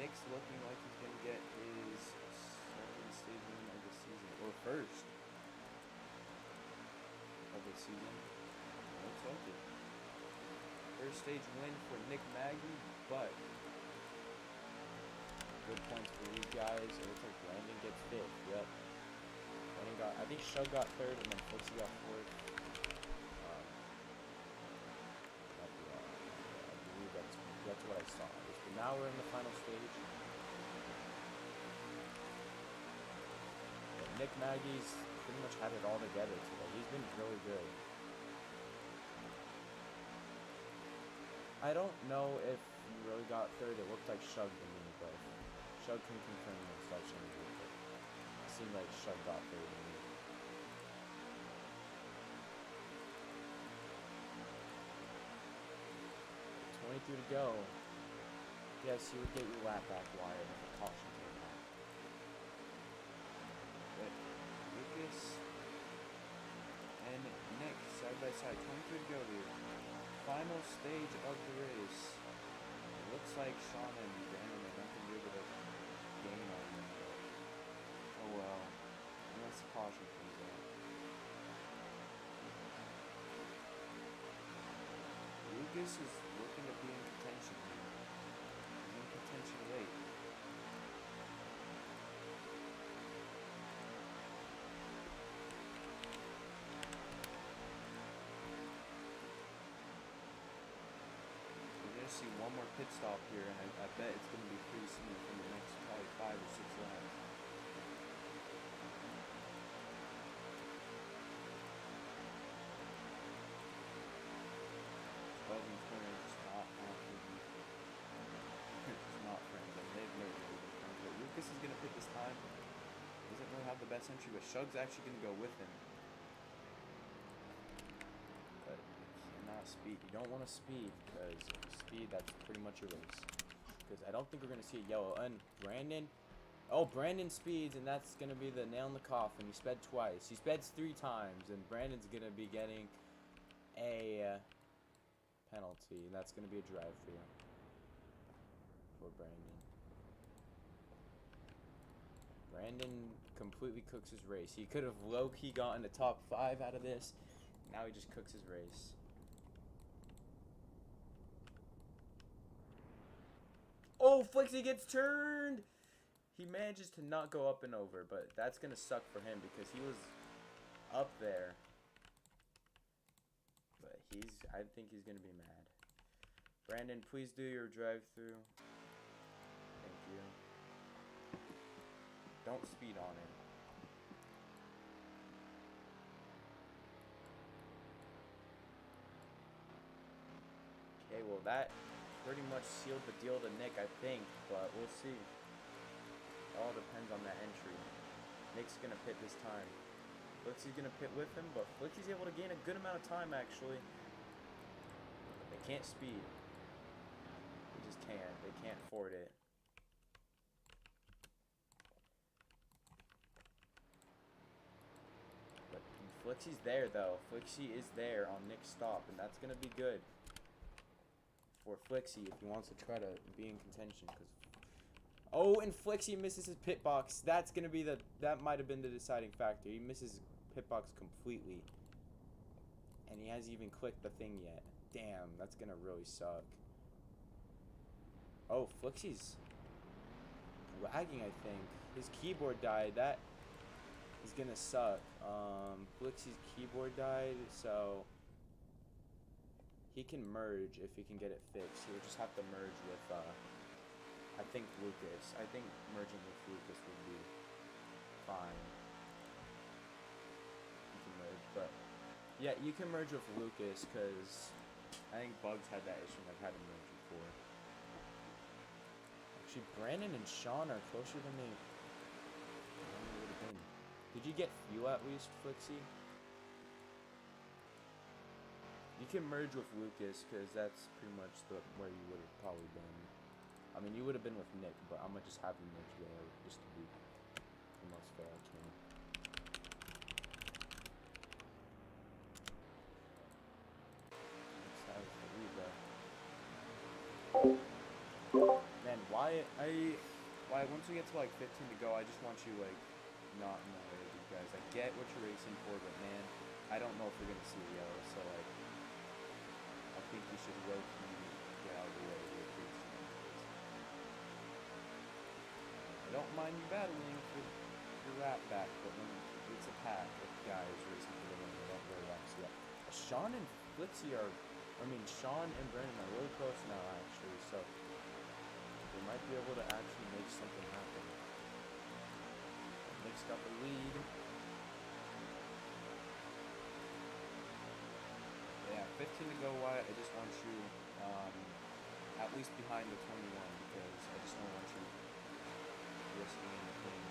Nick's looking like he's going to get his second stage win of the season, or first of the season. Looks like it. First stage win for Nick Maggie, but good points for these guys. It looks like Brandon gets 5th. Yep. Brandon got, I think Shug got 3rd, and then Footsie got 4th. I believe that's what I saw. But now we're in the final stage. But Nick Maggie's pretty much had it all together today. He's been really good. I don't know if he really got 3rd. It looked like Shug to me, but Shug can confirm and start showing me. But it seemed like Shug got 3rd to me. 23 to go. Yes, you would get your lap back wire if a caution came out. But Lucas and Nick side by side, 23 to go here. Final stage of the race. It looks like Sean and Brandon are not going to be able to gain on them. Oh well, unless the caution comes out. Lucas is looking to be in contention here. He's in contention late. We're going to see one more pit stop here, and I bet it's going to be pretty soon from the next probably 5 or 6 laps. Belgian corner is not it's not friends. I mean, they've never really been friends. But Lucas is going to pit this time. Doesn't really have the best entry, but Shug's actually going to go with him. But you cannot speed. You don't want to speed, because if you speed, that's pretty much your race. Because I don't think we're going to see a yellow. And Brandon, oh, Brandon speeds, and that's going to be the nail in the coffin. He sped twice. He speds 3 times, and Brandon's going to be getting a penalty, and that's going to be a drive-through for Brandon. Brandon completely cooks his race. He could have low-key gotten the top 5 out of this. Now he just cooks his race. Oh, Flixie gets turned. He manages to not go up and over, but that's going to suck for him because he was up there. But I think he's going to be mad. Brandon, please do your drive-through. Thank you. Don't speed on it. Okay, well that pretty much sealed the deal to Nick, I think, but we'll see. It all depends on that entry. Nick's gonna pit this time. Flixie's gonna pit with him, but Flixie's able to gain a good amount of time actually. They can't speed. They just can't. They can't afford it. But Flixie's there though. Flixie is there on Nick's stop, and that's gonna be good for Flixie if he wants to try to be in contention. Oh, and Flixie misses his pit box. That's gonna be that might have been the deciding factor. He misses his pit box completely, and he hasn't even clicked the thing yet. Damn, that's gonna really suck. Oh, Flixie's lagging, I think. His keyboard died. That is gonna suck. Flixie's keyboard died, so he can merge if he can get it fixed. He'll just have to merge with, I think, Lucas. I think merging with Lucas would be fine. You can merge, but yeah, you can merge with Lucas because I think Bugs had that issue and I've had to merge before. Actually, Brandon and Sean are closer than they would have been. Did you get fuel at least, Flixie? You can merge with Lucas because that's pretty much where you would have probably been. I mean, you would have been with Nick, but I'm gonna just have you merge there just to be the most fair I can. Let's have the lead though. Man, Wyatt, once we get to like 15 to go, I just want you like not in the way of you guys. I get what you're racing for, but man, I don't know if we're gonna see the yellow, so like, I think you should low-key get out of the way of your racing. I don't mind you battling for your lap back, but when it's a pack of guys racing for the win, they don't really want to see that. Sean and Flixie Sean and Brandon are really close now, actually, so they might be able to actually make something happen. Nick's got the lead. Yeah, 15 to go, Wyatt. I just want you at least behind the 21 because I just don't want you risking anything.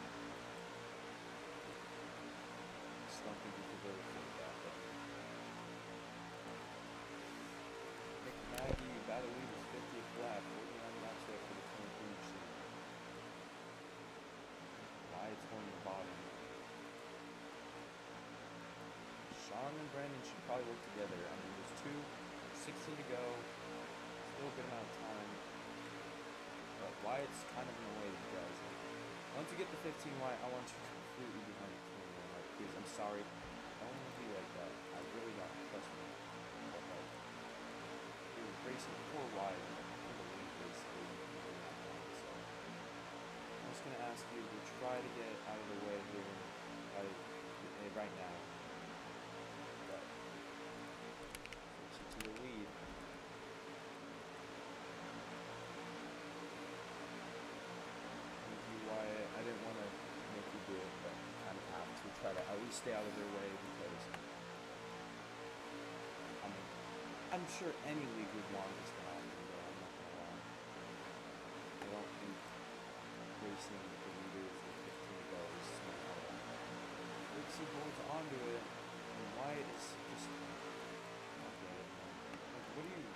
Just don't think you could really afford that. But Nick Nagy, battle lead was 50th lap, 49 laps there for the 23 machine. Wyatt's going to the bottom. Sean and Brandon should probably work together. I mean, there's 16 to go. Still a good amount of time. But Wyatt's kind of in the way of you guys. Like, once you get to 15, Wyatt, I want you completely behind the 21. Like, please, I'm sorry. I don't want to be like that. I really don't. Trust me. But, like, you're racing before Wyatt for the lead, basically. So, I'm just going to ask you to try to get out of the way here right now. To the lead. Thank you, Wyatt. I didn't want to make you do it, but I kind of have to try to at least stay out of their way because I'm sure any league would want this to happen, but I'm not gonna lie. I don't think racing with the leaders with 15 goes smart. Flixie holds onto it, and Wyatt is just. What are you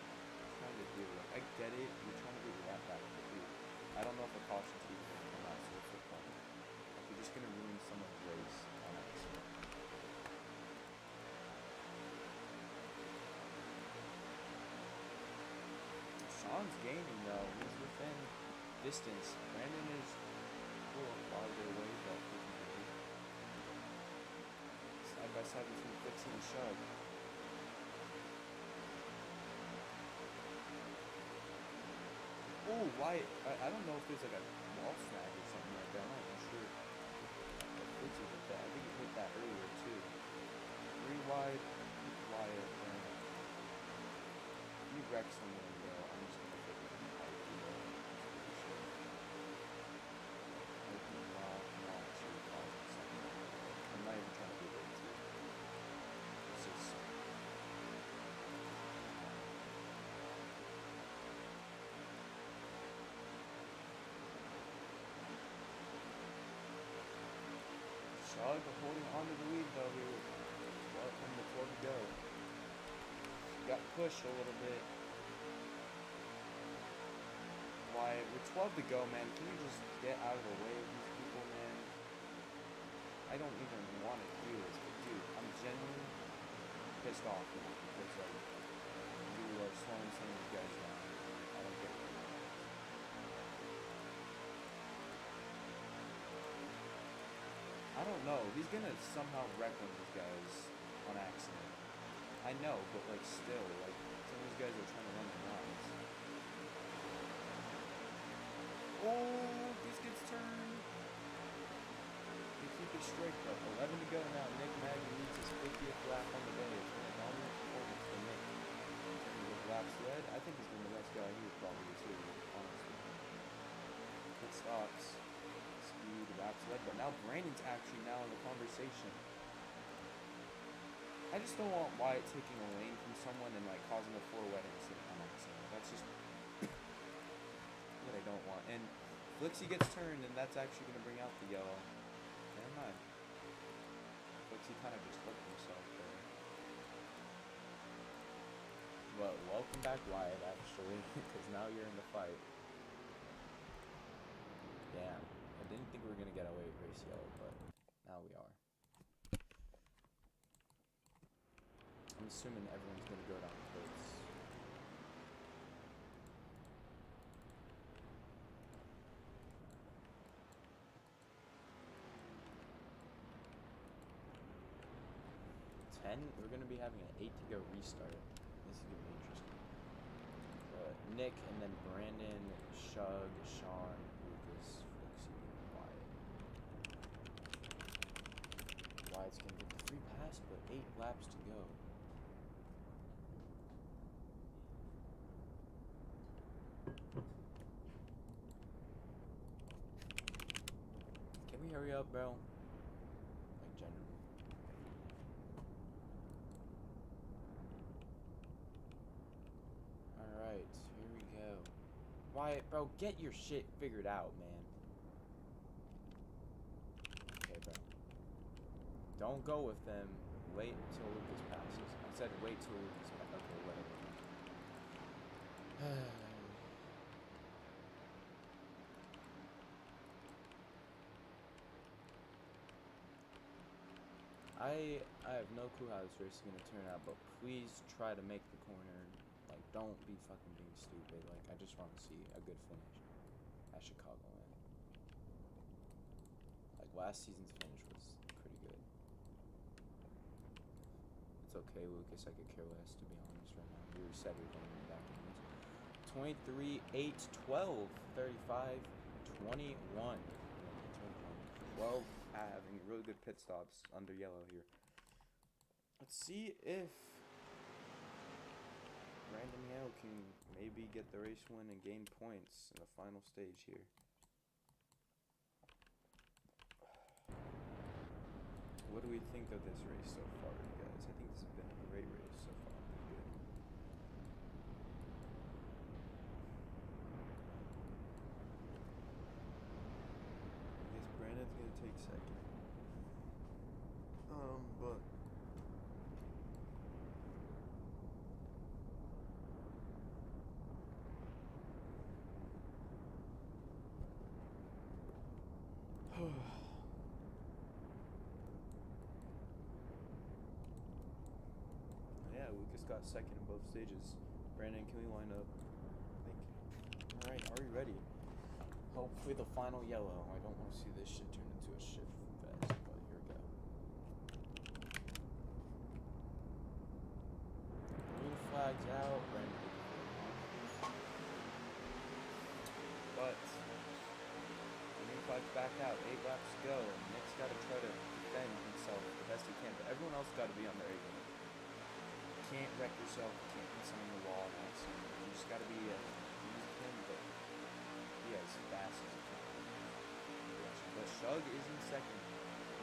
trying to do? Like, I get it. You're trying to get your lap back, but dude, I don't know if a caution keep is going to come out, so what's the point? Like, you're just going to ruin someone's race on accident. Sean's gaining, though. He's within distance. Brandon is a little farther away, but he can do it. Side by side between Flixie and Shug. Ooh, Wyatt, I don't know if there's like a wall snag or something like that. I'm not even sure. Flicks hit that. I think he hit that earlier too. 3 wide, Wyatt, and he wrecks someone though. I'm just gonna hit him hard though. I do not want to cause something. I'm not even trying to be late too. It's just Shug holding on to the lead though here. Welcome to 12 to go. Got pushed a little bit. Wyatt, with 12 to go, man, can you just get out of the way of these people, man? I don't even want to do this, but dude, I'm genuinely pissed off now because like you are slowing some of these guys down. I don't get it. I don't know. He's gonna somehow wreck one of these guys on accident. I know, but like still, like some of these guys are trying to run their lines. Oh, this gets turned. They keep it straight though. 11 to go now. Nick Maggie needs his 50th lap on the day. It's been a dominant performance for Nick. In terms of laps led, I think he's been the best guy here probably too, honestly. Pit stops. Speed, laps led, but now Brandon's actually now in the conversation. I just don't want Wyatt taking a lane from someone and like causing a 4-wet incident on accident. That's just what I don't want. And Flixie gets turned, and that's actually going to bring out the yellow. Never mind. Flixie kind of just hooked himself there. But welcome back, Wyatt, actually, because now you're in the fight. Damn. I didn't think we were going to get away with race yellow, but now we are. I'm assuming everyone's going to go down pits. We're going to be having an 8 to go restart. This is going to be interesting. Nick, and then Brandon, Shug, Sean, Lucas, Flixie, Wyatt. Wyatt's going to get the free pass, but 8 laps to go. Can we hurry up, bro? Like, genuinely. Alright, here we go. Wyatt, bro, get your shit figured out, man. Okay, bro. Don't go with them. Wait until Lucas passes. I said wait till Lucas passes. Okay, whatever. I have no clue how this race is gonna turn out, but please try to make the corner. Like, don't be fucking being stupid. Like, I just want to see a good finish at Chicagoland. Like, last season's finish was pretty good. It's okay, Lucas. I could care less, to be honest, right now. You already said you're going to be back in this. 23, 8, 12, 35, 21. 12 having really good pit stops under yellow here. Let's see if Brandon Yale can maybe get the race win and gain points in the final stage here. What do we think of this race so far, you guys? I think this has been a great race so far. Good. I guess Brandon's gonna take second. But yeah, Lucas got second in both stages. Brandon, can we line up? Thank you. Alright, are you ready? Hopefully the final yellow. I don't want to see this shit turn into a shit fest, but here we go. Green flags out. Brandon. but the green flag's back out. 8 laps to go. Nick's got to try to defend himself the best he can, but everyone else got to be on their A game. You can't wreck yourself. You can't put someone in the wall. You just got to be as easy as you can, but be as fast as you can. But Shug is in second.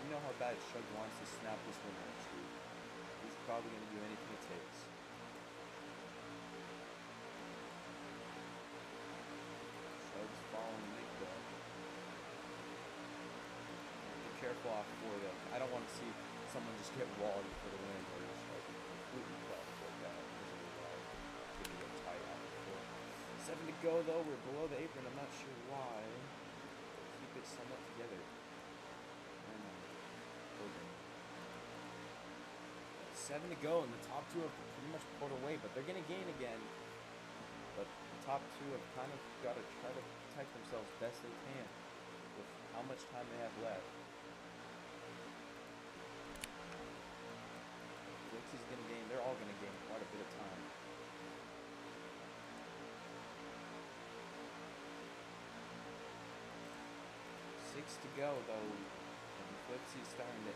You know how bad Shug wants to snap this win next week. He's probably going to do anything it takes. Shug's following Nick though. Be careful off 4 though. I don't want to see someone just get walled for the win or just like completely fucked like that. It's going to get tight out of 4. 7 to go though. We're below the apron. I'm not sure why. Keep it somewhat together. 7 to go, and the top 2 have pretty much pulled away, but they're going to gain again. But the top 2 have kind of got to try to protect themselves best they can with how much time they have left. Dixie's going to gain. They're all going to gain quite a bit of time. Six to go, though, and Flipsy's starting to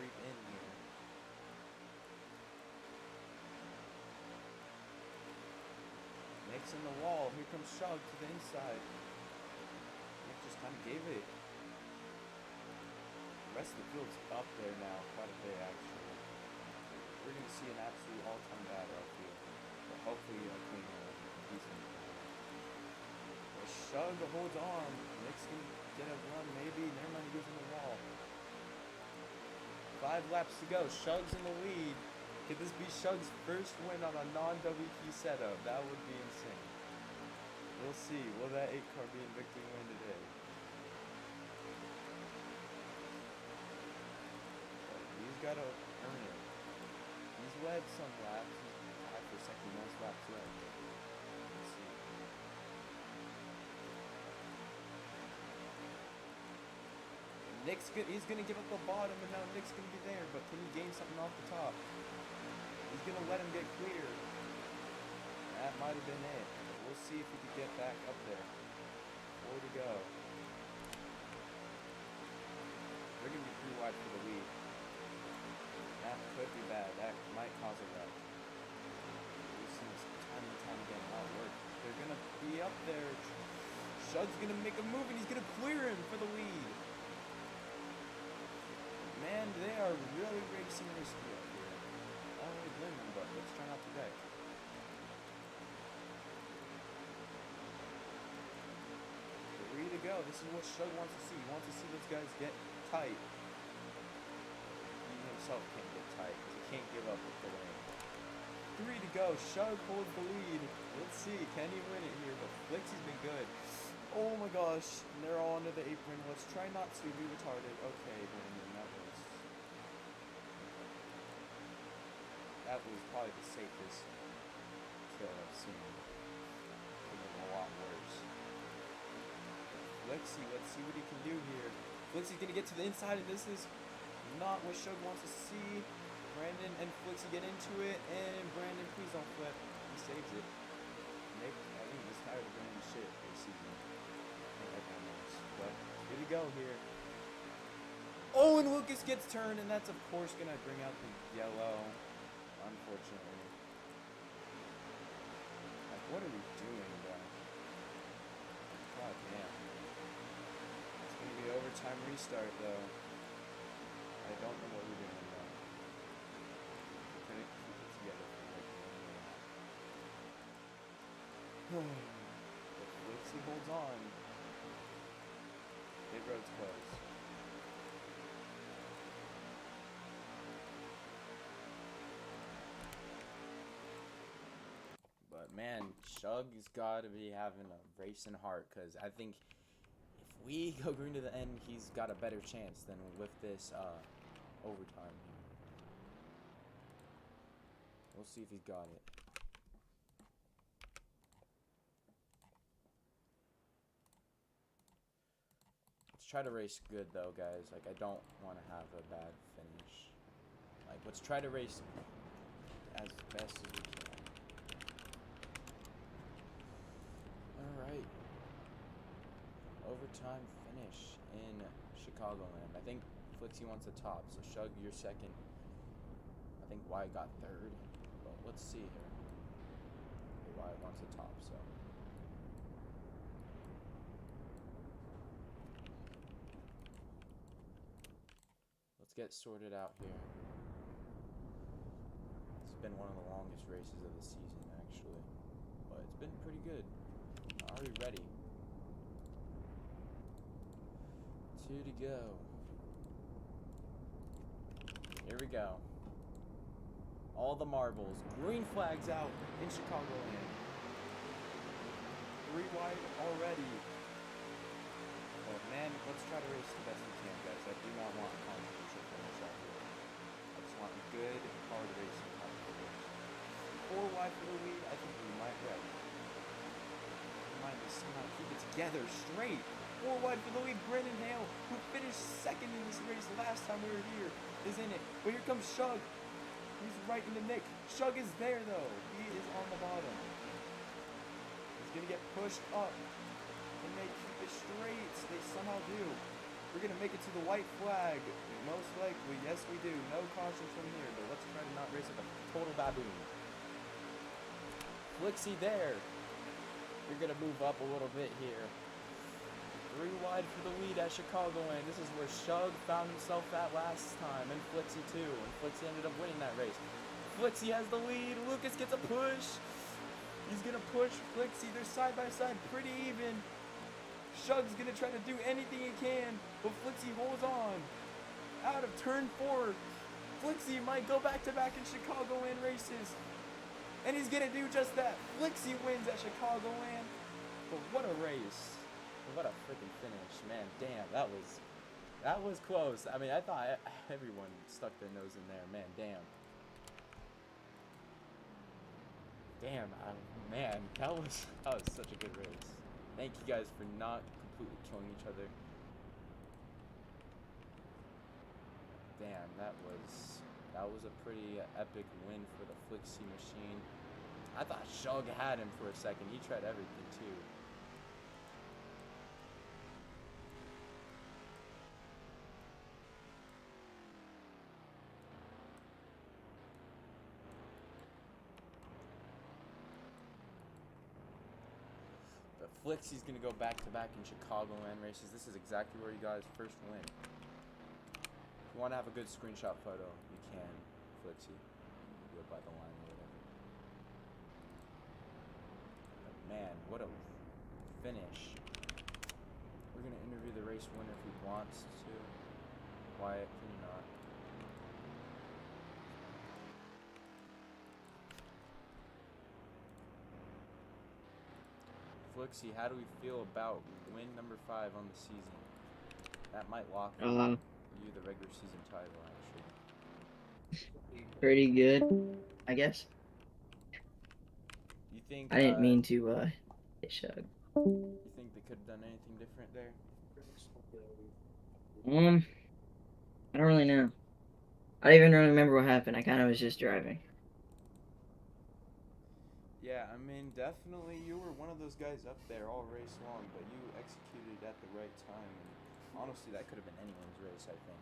creep in here. Nick's in the wall. Here comes Shug to the inside. Nick just kind of gave it. The rest of the field's up there now, quite a bit actually. We're going to see an absolute all-time battle, I feel. But hopefully a clean one. Decent. But Shug holds on. Nick's going to get a run, maybe. Never mind, he goes in the wall. 5 laps to go. Shug's in the lead. Could this be Shug's first win on a non-WP setup? That would be insane. We'll see. Will that 8-car be in victory win today? But he's got to earn it. He's led some laps. He's tied for second most laps left. Let's see. He's going to give up the bottom, and now Nick's going to be there. But can he gain something off the top? He's going to let him get clear. That might have been it. But we'll see if he can get back up there. 4 to go. They're going to be pretty wide for the lead. That could be bad. That might cause a wreck. We've seen this time and time again not work. They're going to be up there. Shug's going to make a move, and he's going to clear him for the lead. Man, they are really racing risky up here. I don't really blame them, but let's try not to wreck. 3 to go. This is what Shug wants to see. He wants to see those guys get tight. He himself can't get tight because he can't give up with the lane. 3 to go. Shug holds the lead. Let's see. Can he win it here? But Flixie's been good. Oh my gosh. And they're all under the apron. Let's try not to be retarded. Okay, Brandon. That was probably the safest kill I've seen. Could have been a lot worse. Flixie, let's see what he can do here. Flixie's gonna get to the inside, and this is not what Shug wants to see. Brandon and Flixie get into it, and Brandon, please don't flip. He saves it. Nick, I think he's tired of Brandon's shit this season. I think everyone knows. But here we go here. Oh, and Lucas gets turned, and that's of course gonna bring out the yellow. Unfortunately. Like, what are we doing, bro? God damn. It's gonna be overtime restart, though. I don't know what we're doing, though. We couldn't keep it together for like one minute. But Flixie holds on. Pit road's closed. But man, Shug's got to be having a racing heart, because I think if we go green to the end, he's got a better chance than with this overtime here. We'll see if he's got it. Let's try to race good though, guys. Like, I don't want to have a bad finish. Like, let's try to race as best as we can. Alright. two-time finish in Chicagoland. I think Flixie wants the top, so Shug, you're second. I think Wyatt got third, but let's see here. Okay, Wyatt wants the top, so. Let's get sorted out here. It's been one of the longest races of the season, actually, but it's been pretty good. Are we ready? 2 to go. Here we go. All the marbles. Green flags out in Chicagoland. 3 wide already. But man, let's try to race the best we can, guys. I do not want a controversial finish out here. I just want good, hard racing. 4 wide for the lead. I think we might wreck. We might just somehow keep it together straight. 4 wide for the lead. Brendan Hale, who finished second in this race last time we were here, is in it. But here comes Shug. He's right in the nick. Shug is there though. He is on the bottom. He's gonna get pushed up. And they keep it straight. They somehow do. We're gonna make it to the white flag. Most likely. Yes, we do. No caution from here. But let's try to not race like a total baboon. Flixie there. You're gonna move up a little bit here. 3 wide for the lead at Chicagoland. This is where Shug found himself at last time, and Flixie too. And Flixie ended up winning that race. Flixie has the lead. Lucas gets a push. He's gonna push Flixie. They're side by side, pretty even. Shug's gonna try to do anything he can, but Flixie holds on. Out of turn 4, Flixie might go back-to-back in Chicagoland races. And he's gonna do just that. Flixie wins at Chicagoland. But what a race. What a freaking finish, man. Damn, that was close. I mean, I thought everyone stuck their nose in there, man. Damn. Damn, man, that was such a good race. Thank you guys for not completely killing each other. Damn, that was a pretty epic win for the Flixie machine. I thought Shug had him for a second. He tried everything too. Flixie's gonna go back-to-back in Chicagoland races. This is exactly where you guys first win. If you want to have a good screenshot photo, you can, Flixie. Do it by the line or whatever. But man, what a finish. We're gonna interview the race winner if he wants to. Wyatt, can you not? Flixie, how do we feel about win number 5 on the season? That might lock you the regular season title, actually. Pretty good, I guess. You think? I didn't mean to hit Shug. You think they could have done anything different there? I don't really know. I don't even really remember what happened. I kind of was just driving. Yeah, I mean, definitely you were one of those guys up there all race long, but you executed at the right time. And honestly, that could have been anyone's race, I think.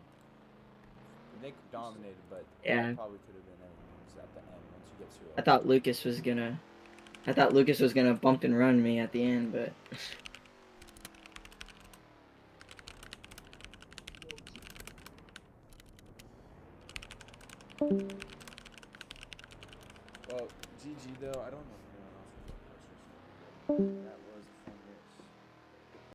Nick dominated, but yeah, that probably could have been anyone's at the end once you get to it. I thought Lucas was gonna bump and run me at the end, but well, GG though. I don't know if anyone else was up. That